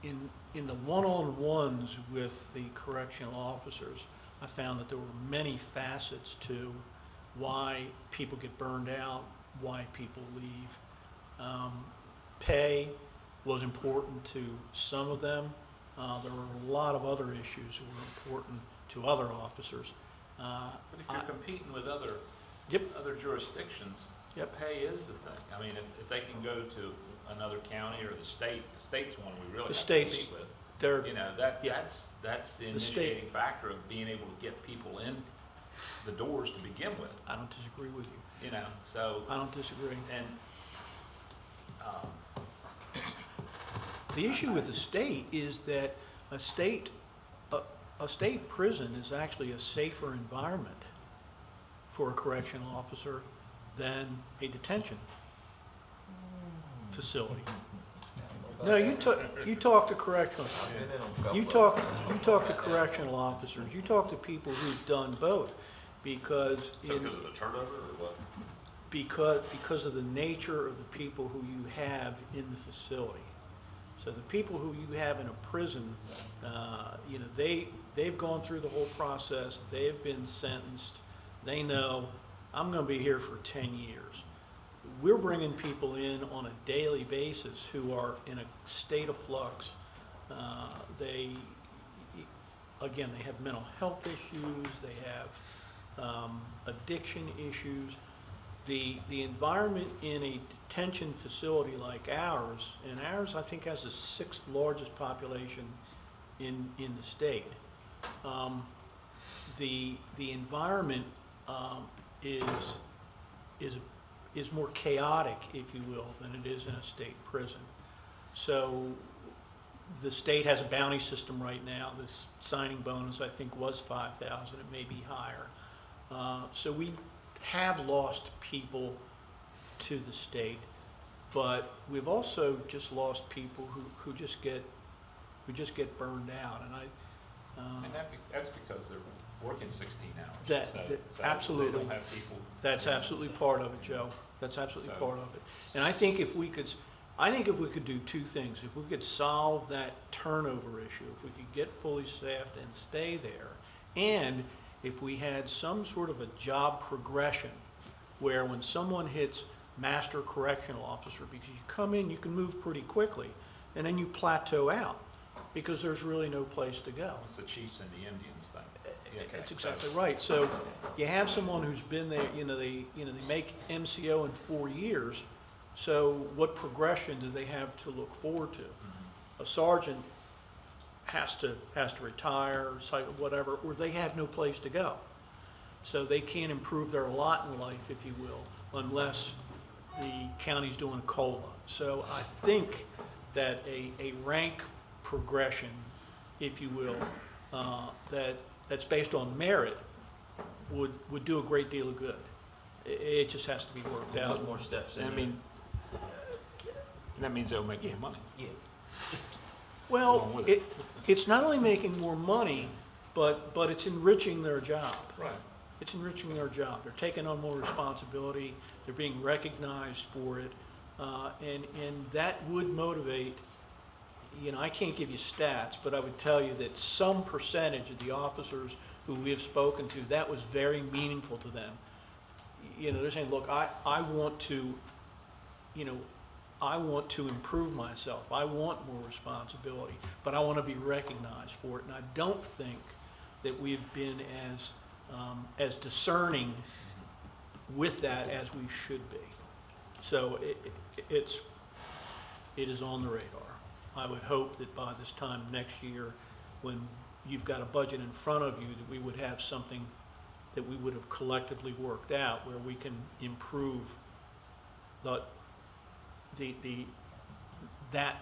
In the one-on-ones with the correctional officers, I found that there were many facets to why people get burned out, why people leave. Pay was important to some of them. There were a lot of other issues that were important to other officers. But if you're competing with other Yep. other jurisdictions, Yep. pay is the thing. I mean, if they can go to another county or the state's one we really The have to states, compete with. they're, You know, Yeah. that's the The state- initiating factor of being able to get people in the doors to begin with, I don't disagree with you. you know, so, I don't disagree. and, The issue with the state is that a state prison is actually a safer environment for a correctional officer than a detention facility. No, you talk to correctional, you talk to correctional officers, you talk to people who've done both, because Is that in, because of the turnover or what? because of the nature of the people who you have in the facility. So the people who you have in a prison, you know, they've gone through the whole process, they've been sentenced, they know, I'm gonna be here for 10 years. We're bringing people in on a daily basis who are in a state of flux. Again, they have mental health issues, they have addiction issues. The environment in a detention facility like ours, and ours I think has the 6th largest population in the state. The environment is more chaotic, if you will, than it is in a state prison. So the state has a bounty system right now. This signing bonus, I think, was $5,000. It may be higher. So we have lost people to the state, but we've also just lost people who just get burned out. And and that's because they're working 16 hours. That So absolutely. They don't have people. That's absolutely part of it, Joe. That's absolutely So- part of it. And I think if we could do two things, if we could solve that turnover issue, if we could get fully staffed and stay there, and if we had some sort of a job progression where when someone hits master correctional officer, because you come in, you can move pretty quickly, and then you plateau out because there's really no place to go. It's the Chiefs and the Indians thing. Okay, That's so- exactly right. So you have someone who's been there, they make MCO in 4 years. So what progression do they have to look forward to? A sergeant has to retire, whatever, or they have no place to go. So they can't improve their lot in life, if you will, unless the county's doing a COLA. So I think that a rank progression, if you will, that's based on merit would do a great deal of good. It just has to be worked out. There's more steps in And that means they'll make more money. Yeah. Well, along with it. it's not only making more money, but it's enriching their job. Right. It's enriching their job. They're taking on more responsibility. They're being recognized for it. And that would motivate, I can't give you stats, but I would tell you that some percentage of the officers who we have spoken to, that was very meaningful to them. They're saying, look, I want to improve myself. I want more responsibility, but I want to be recognized for it. And I don't think that we've been as discerning with that as we should be. So it is on the radar. I would hope that by this time next year, when you've got a budget in front of you, that we would have something that we would have collectively worked out where we can improve that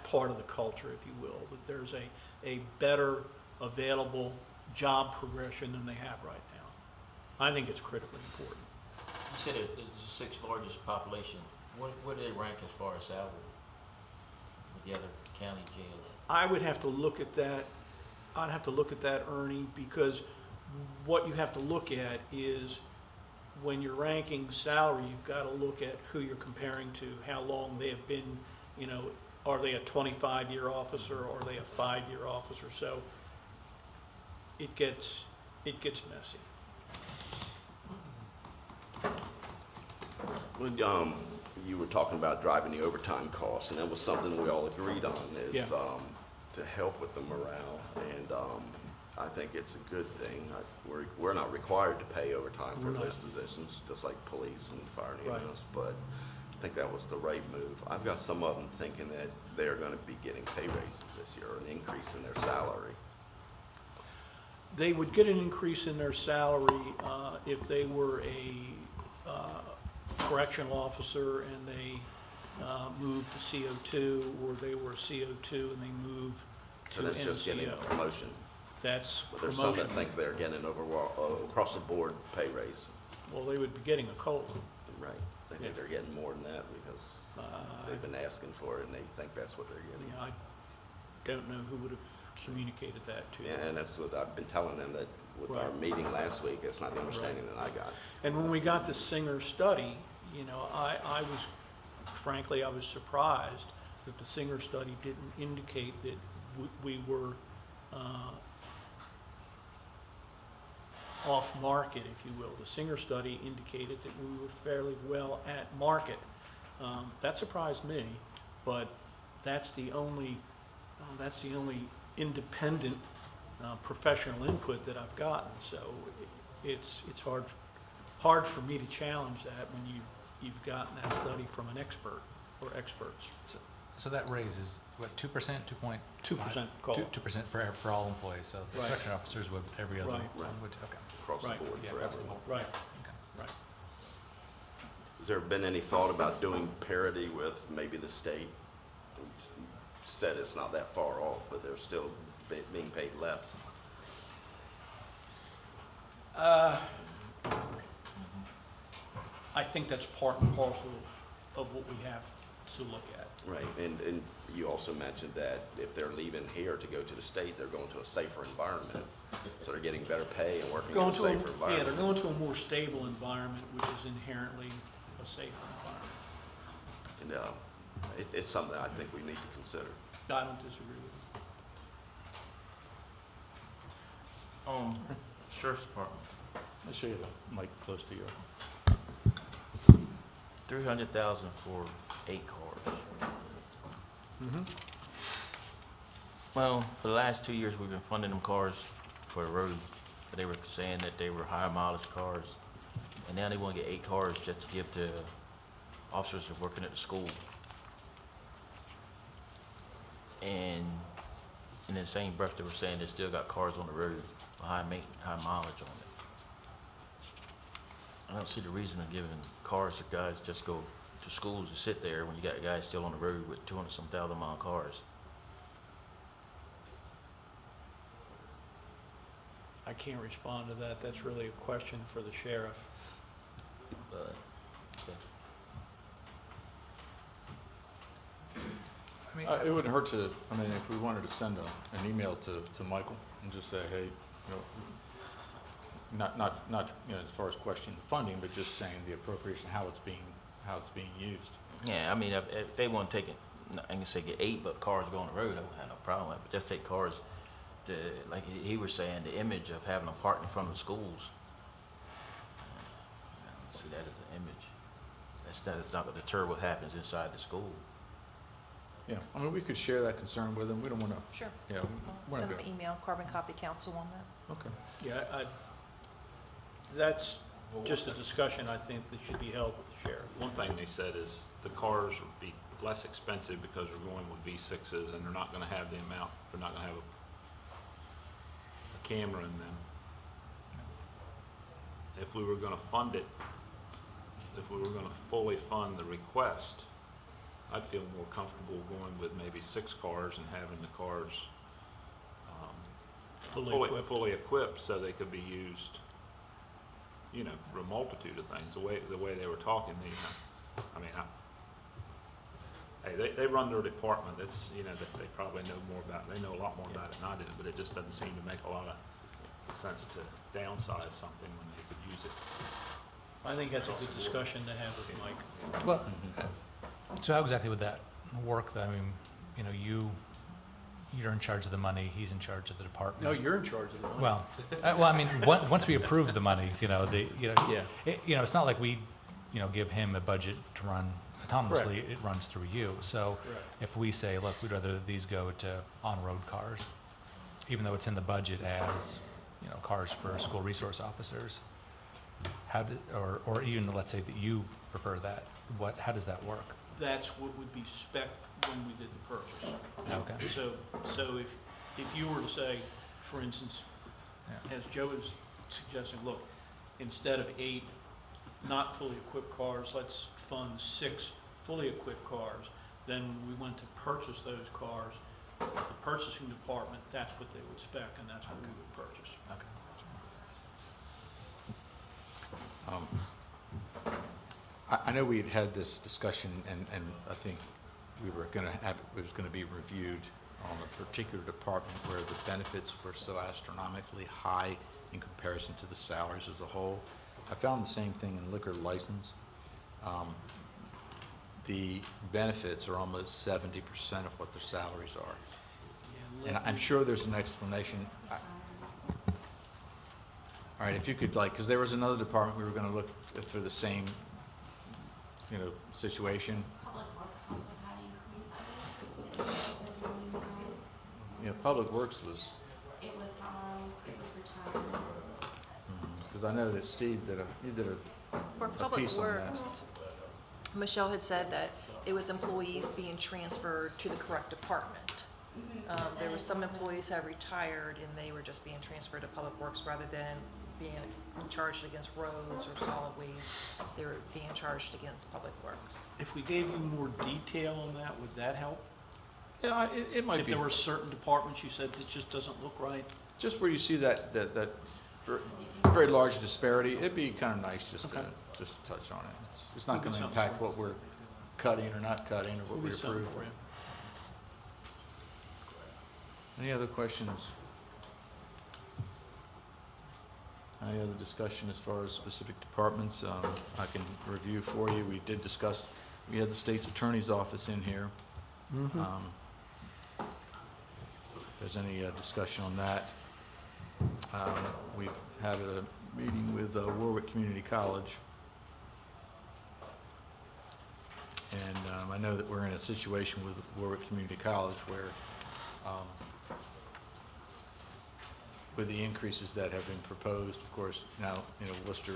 part of the culture, if you will, that there's a better available job progression than they have right now. I think it's critically important. You said it's the 6th largest population. Where do they rank as far as salary with the other county jails? I would have to look at that. I'd have to look at that, Ernie, because what you have to look at is when you're ranking salary, you've got to look at who you're comparing to, how long they have been, are they a 25-year officer or are they a 5-year officer? So it gets messy. Well, you were talking about driving the overtime costs, and that was something we all agreed on, is Yeah. to help with the morale. And I think it's a good thing. We're not required to pay overtime for We're not. those positions, just like police and fire and Right. EMS, but I think that was the right move. I've got some of them thinking that they're gonna be getting pay raises this year, or an increase in their salary. They would get an increase in their salary if they were a correctional officer and they moved to CO2, or they were CO2 and they move So to that's just getting a NCO. promotion. That's But there's some that promotion. think they're getting an overall, across the board pay raise. Well, they would be getting a COLA. Right. They think Yeah. they're getting more than that because they've been asking for it and they think that's what they're You getting. know, I don't know who would have communicated that to Yeah, them. and that's what I've been telling them, that with our Right. meeting last week, that's not the understanding that I got. And when we got the Singer study, you know, I was, frankly, I was surprised that the Singer study didn't indicate that we were off market, if you will. The Singer study indicated that we were fairly well at market. That surprised me, but that's the only independent professional input that I've gotten. So it's hard for me to challenge that when you've gotten that study from an expert or experts. So that raises, what, 2%, 2.5? 2% COLA. 2% for all employees, so the Right. correction officers would, every other Right. one would, okay. Across the Right. board Yeah, for across the everyone. Right, Okay. right. Has there been any thought about doing parity with maybe the state? It's said it's not that far off, but they're still being paid less. I think that's part and parcel of what we have to look at. Right, and you also mentioned that if they're leaving here to go to the state, they're going to a safer environment. So they're getting better pay and working in a Going to safer yeah, environment. they're going to a more stable environment, which is inherently a safer environment. And it's something I think we need to consider. I don't disagree with you. Sheriff's Department, Let's show you the mic close to you. 300,000 for 8 cars. Well, for the last 2 years, we've been funding them cars for the road, but they were saying that they were higher mileage cars. And now they want to get 8 cars just to give to officers that are working at the school. And in the same breath, they were saying they still got cars on the road with high mileage on it. I don't see the reason of giving cars to guys just go to schools to sit there when you got guys still on the road with 200-some thousand mile cars. I can't respond to that. That's really a question for the sheriff. But I mean, It wouldn't hurt to, I mean, if we wanted to send an email to Michael and just say, hey, you know, not, you know, as far as question funding, but just saying the appropriation, how it's being used. yeah, I mean, if they want to take it, I can say get 8, but cars go on the road, I wouldn't have no problem with it. But just take cars to, like he was saying, the image of having them parked in front of the schools. I don't see that as an image. It's not going to deter what happens inside the school. Yeah, I mean, we could share that concern with them. We don't want to, Sure. yeah, I'll we send want them to an email, carbon copy council on that. Okay. Yeah, that's just a discussion I think that should be held with the sheriff. One thing they said is the cars would be less expensive because we're going with V6s and they're not gonna have the amount, they're not gonna have a camera in them. If we were gonna fund it, if we were gonna fully fund the request, I'd feel more comfortable going with maybe 6 cars and having the cars fully equipped so they could be used, you know, for a multitude of things. The way they were talking, you know, I mean, hey, they run their department. That's, you know, they probably know more about. They know a lot more about it than I do. But it just doesn't seem to make a lot of sense to downsize something when they could use it. I think that's a good discussion to have with Mike. well, so how exactly would that work? I mean, you know, you're in charge of the money, he's in charge of the department. No, you're in charge of the money. Well, I mean, once we approve the money, you know, Yeah. you know, it's not like we, you know, give him a budget to run autonomously. Correct. It runs through you. So Correct. if we say, look, we'd rather these go to on-road cars, even though it's in the budget as, you know, cars for school resource officers, or even let's say that you prefer that, how does that work? That's what would be spec when we did the purchase. Okay. So if you were to say, for instance, Yeah. as Joe is suggesting, look, instead of 8 not fully equipped cars, let's fund 6 fully equipped cars. Then when we went to purchase those cars, the purchasing department, that's what they would spec, and that's what we would purchase. Okay. I know we had had this discussion, and I think we were gonna have, it was gonna be reviewed on a particular department where the benefits were so astronomically high in comparison to the salaries as a whole. I found the same thing in liquor license. The benefits are almost 70% of what their salaries are. And I'm sure there's an explanation. All right, if you could, like, because there was another department we were gonna look through the same, you know, situation. Public Works also had increased, I believe, did it say in the email? You know, Public Works was, It was high, it was retirement. because I know that Steve he did For a Public piece on that. Works, Michelle had said that it was employees being transferred to the correct department. There were some employees that retired and they were just being transferred to Public Works rather than being charged against roads or solid waste. They were being charged against Public Works. If we gave you more detail on that, would that help? Yeah, it might If be, there were certain departments you said that just doesn't look right? just where you see that very large disparity, it'd be kind of nice just to, Okay. just to touch on it. It's not We'll do gonna something impact for what we're cutting or not cutting, or what We'll we do something approve. for you. Any other questions? Any other discussion as far as specific departments? I can review for you. We did discuss, we had the state's attorney's office in here. If there's any discussion on that. We've had a meeting with Warwick Community College. And I know that we're in a situation with Warwick Community College where with the increases that have been proposed, of course, now, you know, Worcester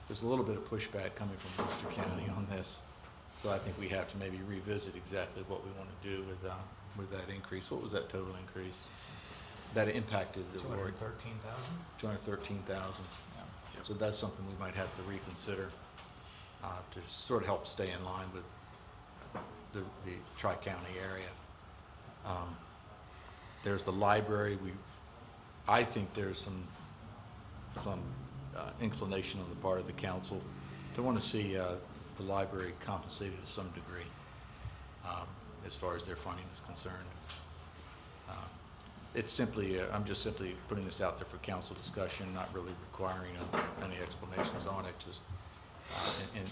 there's a little bit of pushback coming from Worcester County on this. So I think we have to maybe revisit exactly what we want to do with that increase. What was that total increase? That impacted the Warwick, 213,000? 213,000. Yeah. So that's something we might have to reconsider to sort of help stay in line with the Tri-County area. There's the library. I think there's some inclination on the part of the council to want to see the library compensated to some degree as far as their funding is concerned. It's simply, I'm just simply putting this out there for council discussion, not really requiring any explanations on it, just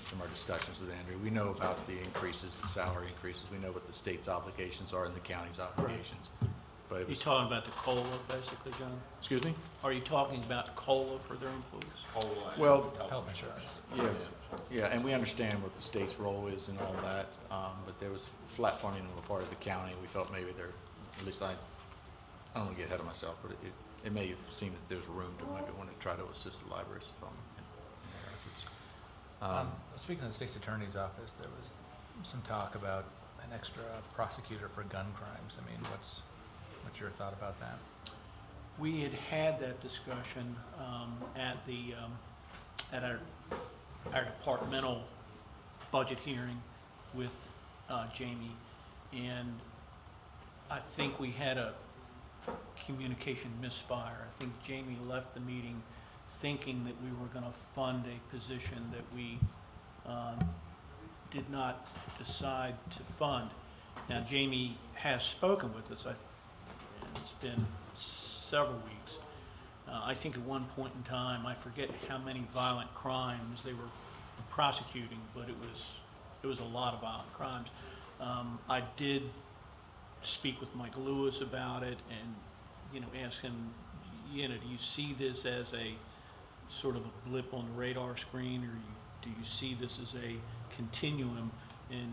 from our discussions with Andrew. We know about the increases, the salary increases. We know what the state's obligations are and the county's obligations. But it You was, talking about the COLA, basically, John? excuse me? Are you talking about COLA for their employees? Well, Health insurance. yeah, and we understand what the state's role is and all that, but there was flat funding on the part of the county. We felt maybe there, at least I don't want to get ahead of myself, but it may seem that there's room to maybe want to try to assist the libraries in their efforts. Speaking of the state's attorney's office, there was some talk about an extra prosecutor for gun crimes. I mean, what's your thought about that? We had that discussion at our departmental budget hearing with Jamie, and I think we had a communication misfire. I think Jamie left the meeting thinking that we were going to fund a position that we did not decide to fund. Now, Jamie has spoken with us. It's been several weeks. I think at one point in time, I forget how many violent crimes they were prosecuting, but it was a lot of violent crimes. I did speak with Mike Lewis about it and, you know, ask him, you know, do you see this as a sort of a blip on the radar screen, or do you see this as a continuum? And,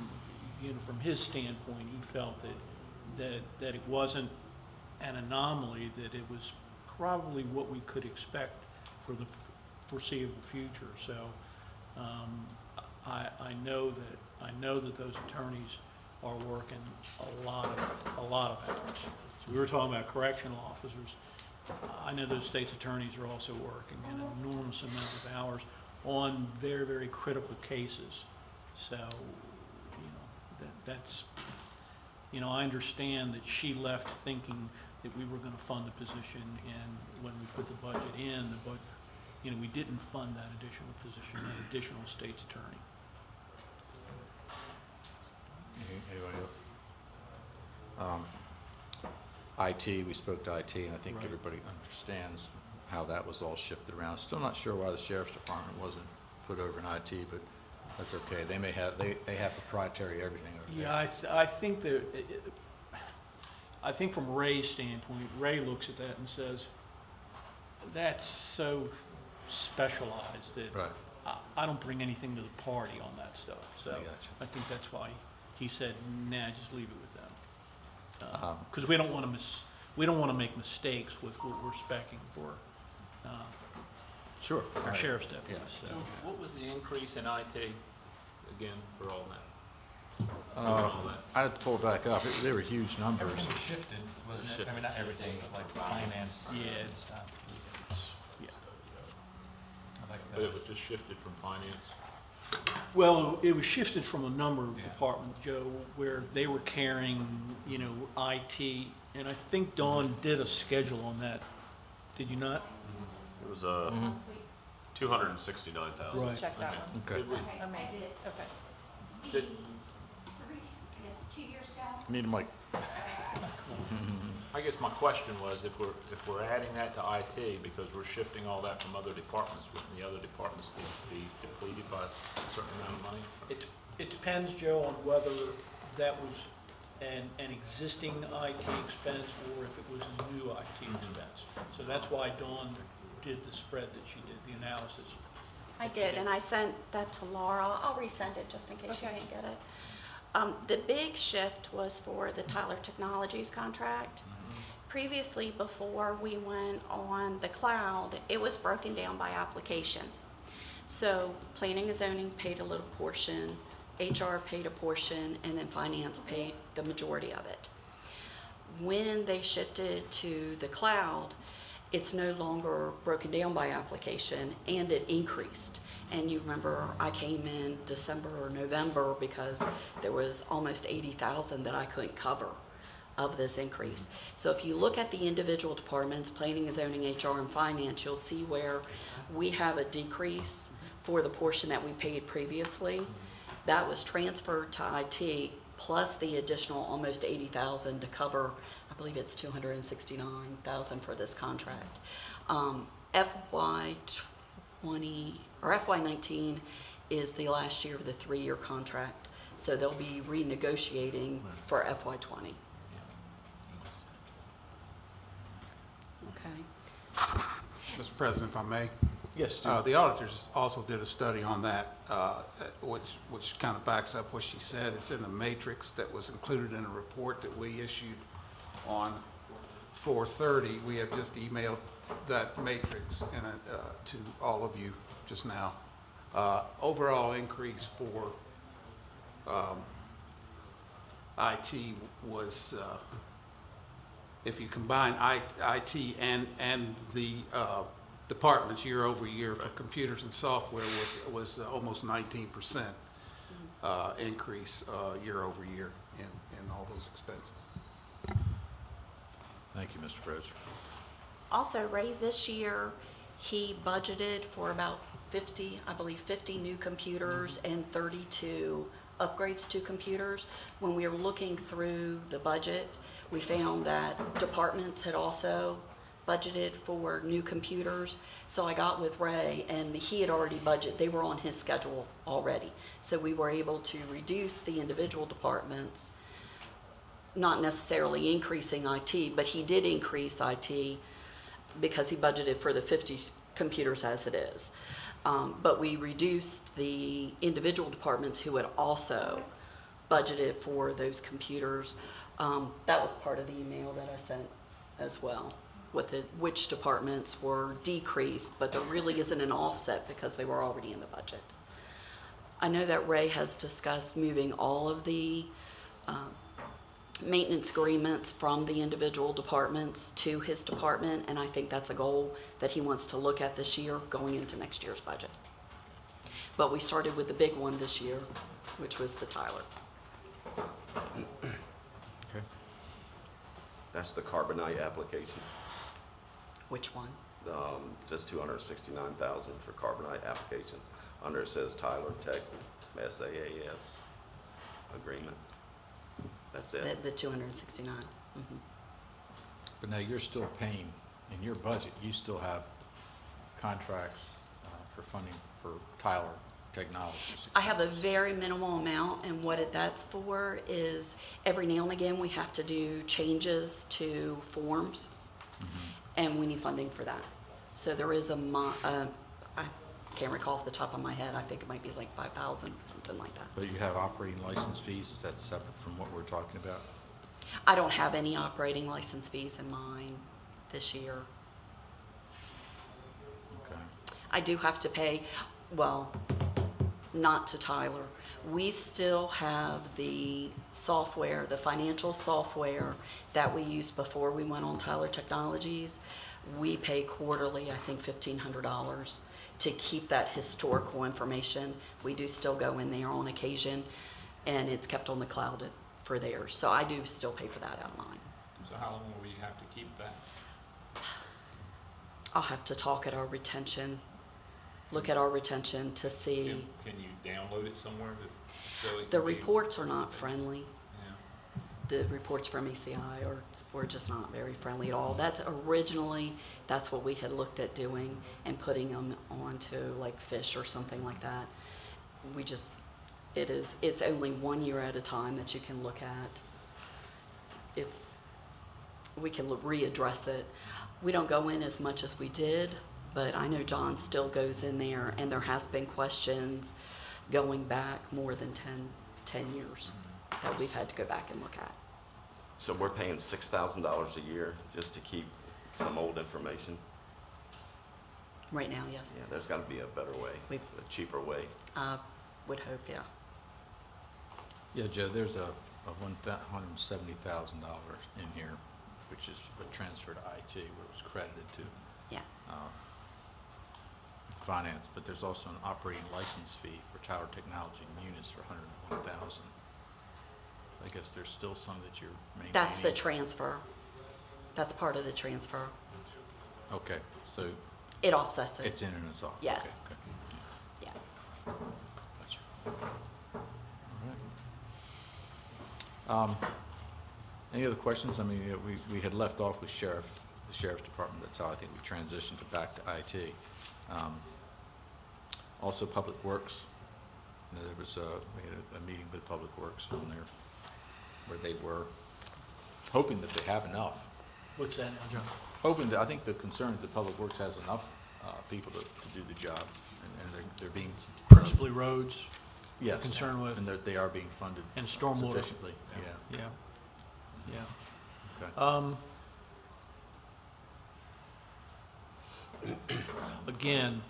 you know, from his standpoint, he felt that it wasn't an anomaly, that it was probably what we could expect for the foreseeable future. So I know that those attorneys are working a lot of hours. So we were talking about correctional officers. I know those state's attorneys are also working an enormous amount of hours on very, very critical cases. So, that's, I understand that she left thinking that we were gonna fund the position, and when we put the budget in, we didn't fund that additional position, that additional state's attorney. Anybody else? IT, we spoke to IT, and I think Right. everybody understands how that was all shifted around. Still not sure why the sheriff's department wasn't put over in IT, but that's okay. They may have, they have proprietary everything over there. Yeah, I think that, I think from Ray's standpoint, Ray looks at that and says, that's so specialized that Right. I don't bring anything to the party on that stuff. So I gotcha. I think that's why he said, nah, just leave it with them. Because we don't want to make mistakes with what we're specing for Sure. our Right. sheriff's deputies. Yes. So. So what was the increase in IT, again, for all that? I had to pull it back up. They were huge numbers. Everything was shifted, wasn't it? I mean, not everything, but like finance Yeah. and stuff. Yeah. I like But it that. was just shifted from finance? Well, it was shifted from a number of Yeah. departments, Joe, where they were carrying, IT, and I think Dawn did a schedule on that. Did you not? It was, Last week. 269,000. Right. Check that one. Okay. Okay, I did. Okay. Did- I guess 2 years ago. Need a mic. I guess my question was, if we're adding that to IT, because we're shifting all that from other departments, wouldn't the other departments need to be depleted by a certain amount of money? It depends, Joe, on whether that was an existing IT expense or if it was a new IT expense. So that's why Dawn did the spread that she did, the analysis. I did, and I sent that to Laura. I'll resend it just in case you Okay. didn't get it. The big shift was for the Tyler Technologies contract. Previously, before we went on the cloud, it was broken down by application. So planning and zoning paid a little portion, HR paid a portion, and then finance paid the majority of it. When they shifted to the cloud, it's no longer broken down by application, and it increased. And you remember I came in December or November because there was almost 80,000 that I couldn't cover of this increase. So if you look at the individual departments, planning and zoning, HR, and finance, you'll see where we have a decrease for the portion that we paid previously. That was transferred to IT, plus the additional almost 80,000 to cover, I believe it's 269,000 for this contract. FY 20, or FY 19 is the last year of the 3-year contract, so they'll be renegotiating for FY 20. Okay. Mr. President, if I may. Yes, Steve. The auditors also did a study on that, which kind of backs up what she said. It's in the matrix that was included in a report that we issued on 4/30. We have just emailed that matrix to all of you just now. Overall increase for IT was, if you combine IT and the departments year over year for computers and software, was almost 19% increase year over year in all those expenses. Thank you, Mr. President. Also, Ray, this year, he budgeted for about 50, I believe 50 new computers and 32 upgrades to computers. When we were looking through the budget, we found that departments had also budgeted for new computers. So I got with Ray, and he had already budgeted, they were on his schedule already. So we were able to reduce the individual departments, not necessarily increasing IT, but he did increase IT because he budgeted for the 50 computers as it is. But we reduced the individual departments who had also budgeted for those computers. That was part of the email that I sent as well, with it, which departments were decreased, but there really isn't an offset because they were already in the budget. I know that Ray has discussed moving all of the maintenance agreements from the individual departments to his department, and I think that's a goal that he wants to look at this year going into next year's budget. But we started with the big one this year, which was the Tyler. Okay. That's the carbonite application. Which one? Just 269,000 for carbonite application. Under it says Tyler Tech SAAS agreement. That's it. The 269. But now you're still paying, in your budget, you still have contracts for funding for Tyler Technologies. I have a expenses. very minimal amount, and what that's for is every now and again, we have to do changes to forms, and we need funding for that. So there is I can't recall off the top of my head, I think it might be like 5,000, something like that. But you have operating license fees, is that separate from what we're talking about? I don't have any operating license fees in mind this year. Okay. I do have to pay, well, not to Tyler. We still have the software, the financial software that we used before we went on Tyler Technologies. We pay quarterly, I think $1,500 to keep that historical information. We do still go in there on occasion, and it's kept on the cloud for theirs. So I do still pay for that out of mine. So how long will we have to keep that? I'll have to talk at our retention, look at our retention to see. Can you download it somewhere so it The can be- reports are not friendly. Yeah. The reports from ECI were just not very friendly at all. That's what we had looked at doing and putting them onto like Fish or something like that. It's only 1 year at a time that you can look at. We can readdress it. We don't go in as much as we did, but I know John still goes in there, and there has been questions going back more than 10 years that we've had to go back and look at. So we're paying $6,000 a year just to keep some old information? Right now, yes. Yeah, there's got to be a better way, a cheaper way. Would hope, yeah. Yeah, Joe, there's a $170,000 in here, which is a transfer to IT, where it was credited to Yeah. finance, but there's also an operating license fee for Tower Technology Munis for $101,000. I guess there's still some that you're maintaining. That's the transfer. That's part of the transfer. Okay, so It offsets it. it's in and it's off. Yes. Okay, Yeah. gotcha. All right. Any other questions? I mean, we had left off with the Sheriff's Department. That's how I think we transitioned it back to IT. Also, Public Works. You know, we had a meeting with Public Works on there where they were hoping that they have enough. What's that now, John? I think the concern is that Public Works has enough people to do the job, and they're being. Principally roads, Yes. concerned with- And they are being funded. and stormwater. Sufficiently, yeah. Yeah, yeah. Okay. Again,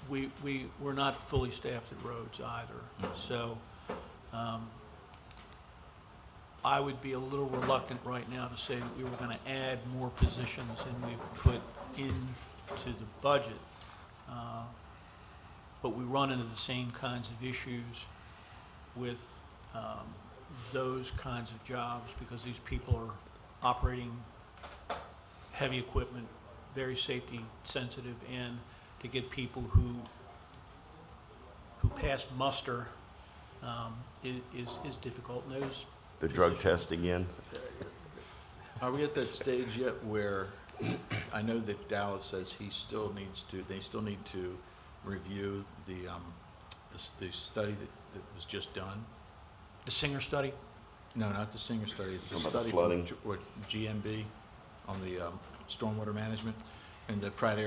we're not fully staffed at roads either, so, I would be a little reluctant right now to say that we were gonna add more positions than we've put into the budget. But we run into the same kinds of issues with, those kinds of jobs, because these people are operating heavy equipment, very safety sensitive, and to get people who pass muster is difficult. And those The drug test again? Are we at that stage yet where, I know that Dallas says they still need to review the study that was just done? the Singer study. No, not the Singer study, it's a Talking about the study flooding? from GMB on the stormwater management in the Pratt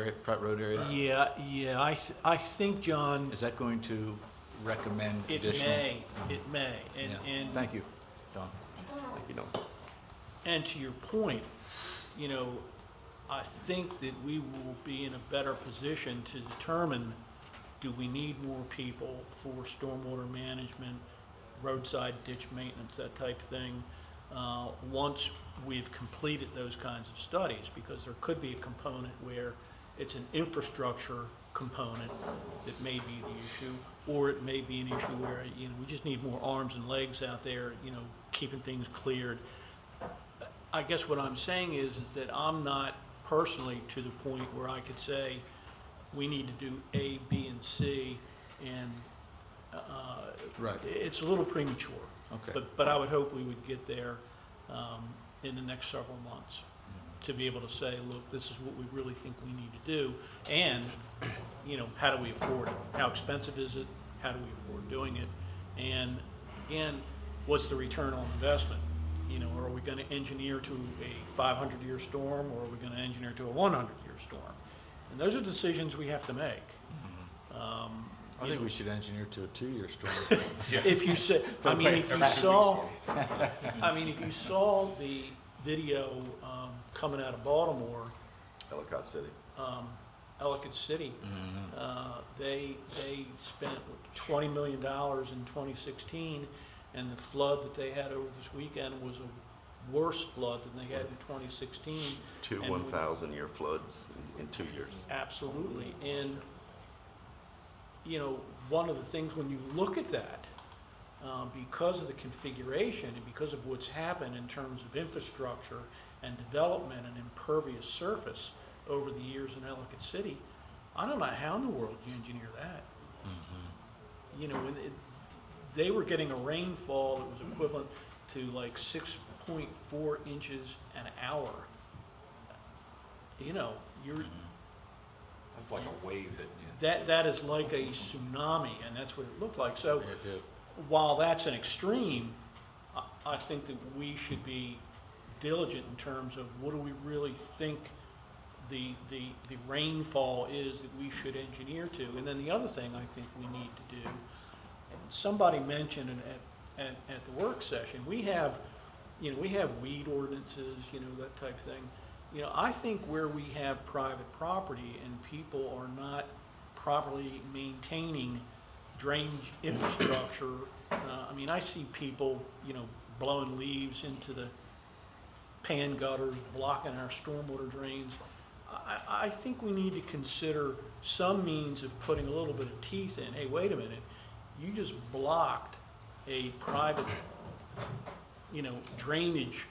Road area. Yeah, I think, John, Is that going to recommend it additional? may, Yeah. and Thank you, Don. You know, And to your point, you know, I think that we will be in a better position to determine, do we need more people for stormwater management, roadside ditch maintenance, that type thing, once we've completed those kinds of studies, because there could be a component where it's an infrastructure component that may be the issue, or it may be an issue where, you know, we just need more arms and legs out there, you know, keeping things cleared. I guess what I'm saying is that I'm not personally to the point where I could say, we need to do A, B, and C, and Right. it's a little premature. Okay. But I would hope we would get there in the next several months to be able to say, look, this is what we really think we need to do, and, you know, how do we afford it? How expensive is it? How do we afford doing it? And again, what's the return on investment? You know, are we gonna engineer to a 500-year storm, or are we gonna engineer to a 100-year storm? And those are decisions we have to make. I think we should engineer to a 2-year storm. If you said, I mean, if you saw, if you saw the video coming out of Baltimore, Ellicott City. Ellicott City, they spent $20 million in 2016, and the flood that they had over this weekend was a worse flood than they had in 2016. Two And 1,000-year floods in 2 years. Absolutely. And, you know, one of the things when you look at that, because of the configuration and because of what's happened in terms of infrastructure and development and impervious surface over the years in Ellicott City, I don't know how in the world you engineer that. You know, when they were getting a rainfall that was equivalent to like 6.4 inches an hour. You know, That's like a wave hitting you. that is like a tsunami, and that's what it looked like. So It- while that's an extreme, I think that we should be diligent in terms of what do we really think the rainfall is that we should engineer to. And then the other thing I think we need to do, and somebody mentioned at the work session, we have weed ordinances, you know, that type of thing. You know, I think where we have private property and people are not properly maintaining drainage infrastructure, I mean, I see people, you know, blowing leaves into the pan gutters, blocking our stormwater drains. I think we need to consider some means of putting a little bit of teeth in. Hey, wait a minute, you just blocked a private, you know, drainage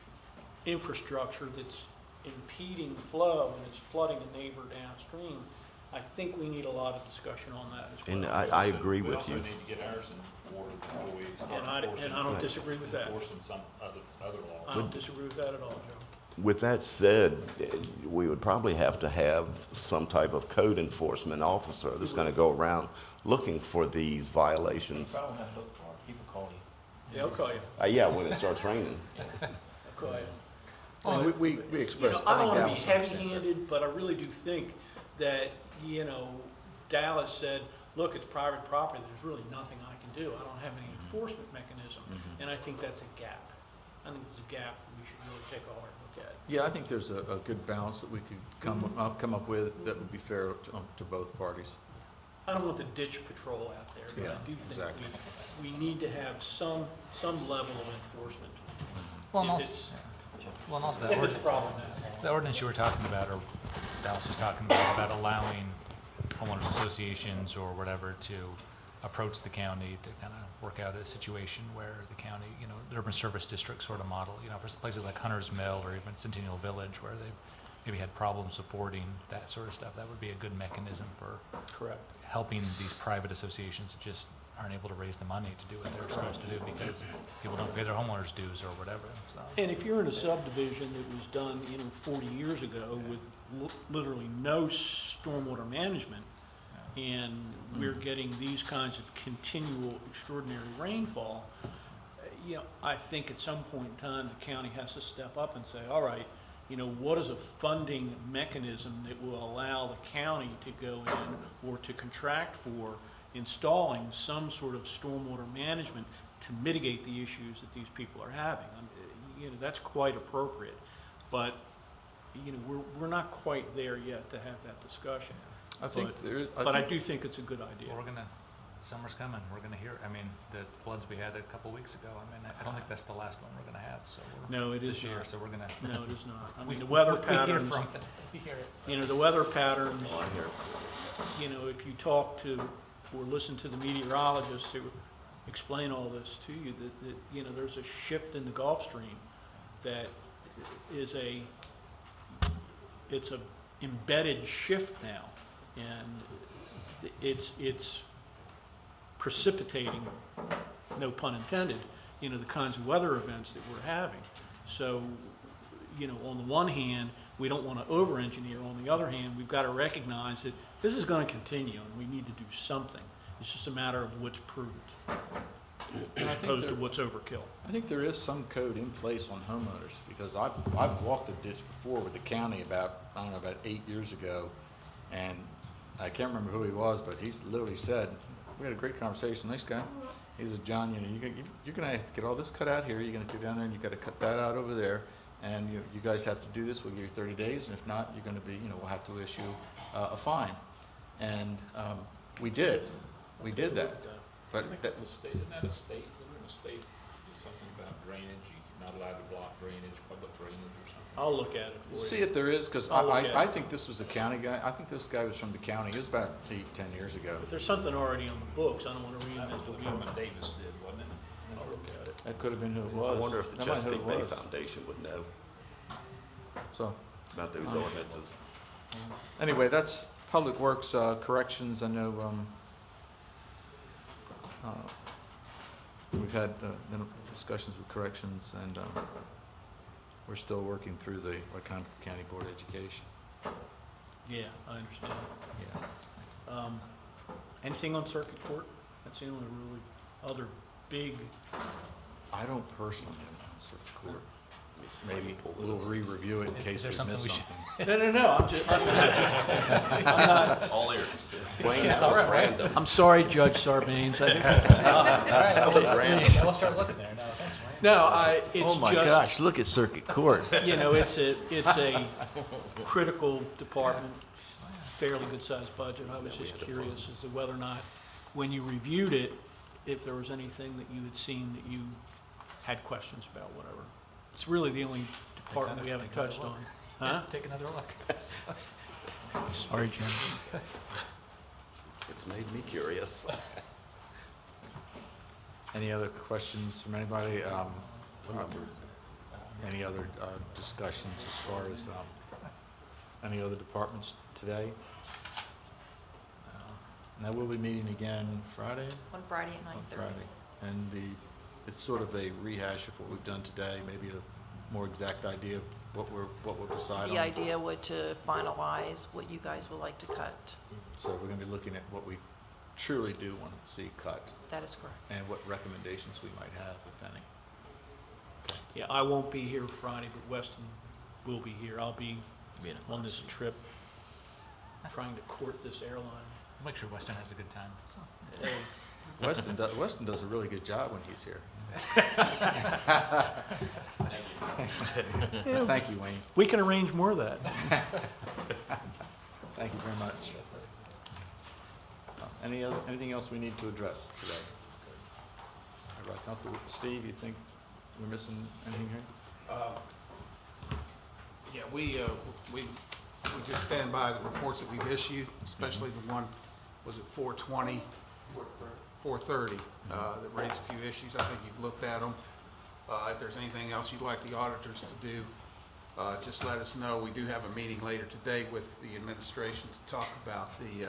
infrastructure that's impeding flow and it's flooding a neighbor downstream. I think we need a lot of discussion on that as well. And I agree with you. We also need to get ours in order before we start And I enforcing. don't disagree with that. Enforcing some other I laws. don't disagree with that at all, Joe. With that said, we would probably have to have some type of code enforcement officer that's gonna go around looking for these violations. Probably not look for it, people call you. They'll call you. Yeah, when it starts raining. They'll call you. I mean, we You expressed, know, I I think don't want to Dallas be understands that. heavy-handed, but I really do think that, you know, Dallas said, look, it's private property, there's really nothing I can do. I don't have any enforcement mechanism. And I think that's a gap. I think it's a gap we should really take a hard look at. Yeah, I think there's a good balance that we could come up with that would be fair to both parties. I don't want the ditch patrol out there, but I Yeah, do think exactly. we need to have some level of enforcement. Well, and If also, it's, well, and also if it's problematic. the ordinance you were talking about, or Dallas was talking about allowing homeowners associations or whatever to approach the county to kind of work out a situation where the county, you know, the urban service district sort of model, you know, for places like Hunter's Mill or even Centennial Village where they've maybe had problems affording that sort of stuff, that would be a good mechanism for Correct. helping these private associations that just aren't able to raise the money to do what they're supposed to do because people don't pay their homeowners dues or whatever, so. And if you're in a subdivision that was done, you know, 40 years ago with literally no stormwater management, and we're getting these kinds of continual extraordinary rainfall, you know, I think at some point in time, the county has to step up and say, all right, you know, what is a funding mechanism that will allow the county to go in or to contract for installing some sort of stormwater management to mitigate the issues that these people are having? that's quite appropriate. But, we're not quite there yet to have that discussion. I think But- there is. But I do think it's a good idea. Well, summer's coming, we're gonna hear, I mean, the floods we had a couple weeks ago, I mean, I don't think that's the last one we're gonna have, so No, it is this year, not. so we're gonna. No, it is not. I mean, the weather We hear patterns, from it, we hear it. so. the weather patterns, Well, I hear if you talk to or listen to the meteorologists who explain all this to you, that there's a shift in the Gulf Stream that is it's a embedded shift now, and it's precipitating, no pun intended, the kinds of weather events that we're having. So, on the one hand, we don't want to over-engineer. On the other hand, we've got to recognize that this is going to continue, and we need to do something. It's just a matter of what's prudent, And I as think opposed to there- what's overkill. I think there is some code in place on homeowners, because I've walked the ditch before with the county about 8 years ago, and I can't remember who he was, but he's literally said, we had a great conversation, nice guy. He said, John, you're gonna have to get all this cut out here, you're gonna go down there and you gotta cut that out over there, and you guys have to do this, we'll give you 30 days, and if not, you're gonna be, we'll have to issue a fine. And we did that, but that, Isn't that a state, isn't a state, there's something about drainage, you're not allowed to block drainage, public drainage or something? I'll look at it for you. see if there is, because I'll look at I it. think this was a county guy, I think this guy was from the county, it was about 8-10 years ago. If there's something already on the books, I don't want to reinvent the wheel. Davis did, wasn't it? I'll look at it. That could have been who it I was. wonder if the That might have Chesapeake who it Bay was. Foundation would know So, about those ordinances. anyway, that's Public Works, corrections, I know, we've had discussions with corrections, and we're still working through the Wicomico County Board of Education. Yeah, I understand. Yeah. Anything on circuit court? That's the only really other big, I don't personally have an circuit court. Maybe Maybe pull we'll re-review it in Is case there we something miss we should- something. no, I'm not, All ears. Wayne, that was random. I'm sorry, Judge Sarbanes. All right, random. we'll start looking there, no, thanks, Wayne. No, it's Oh my just, gosh, look at circuit court. it's a critical department, fairly good-sized budget. I was just curious as to whether or not, when you reviewed it, if there was anything that you had seen that you had questions about, whatever. It's really the only department we haven't Take another touched look. on. Huh? Take another look. Sorry, Jim. It's made me curious. Any other questions from anybody? Any other discussions as far as any other departments today? Now, we'll be meeting again Friday? On Friday at On 9:30. Friday. And it's sort of a rehash of what we've done today, maybe a more exact idea of what we'll decide on. The idea would to finalize what you guys would like to cut. So we're gonna be looking at what we truly do want to see cut, That is correct. and what recommendations we might have, if any. Yeah, I won't be here Friday, but Weston will be here. I'll be Being a- on this trip, trying to court this airline. Make sure Weston has a good time, so. Weston does a really good job when he's here. Thank you, Wayne. We can arrange more of that. Thank you very much. Anything else we need to address today? All right, Council- Steve, you think we're missing anything here? Yeah, we just stand by the reports that we've issued, especially the one, was it 420? 430, that raised a few issues. I think you've looked at them. If there's anything else you'd like the auditors to do, just let us know. We do have a meeting later today with the administration to talk about the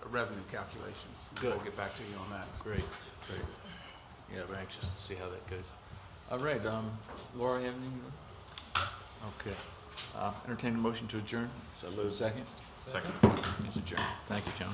revenue calculations. Good. We'll get back to you on that. Great. Yeah, we're anxious to see how that goes. All right, Laura, you have anything? Okay. Entertain a motion to adjourn? So moved. Second? Second. It's adjourned. Thank you, John.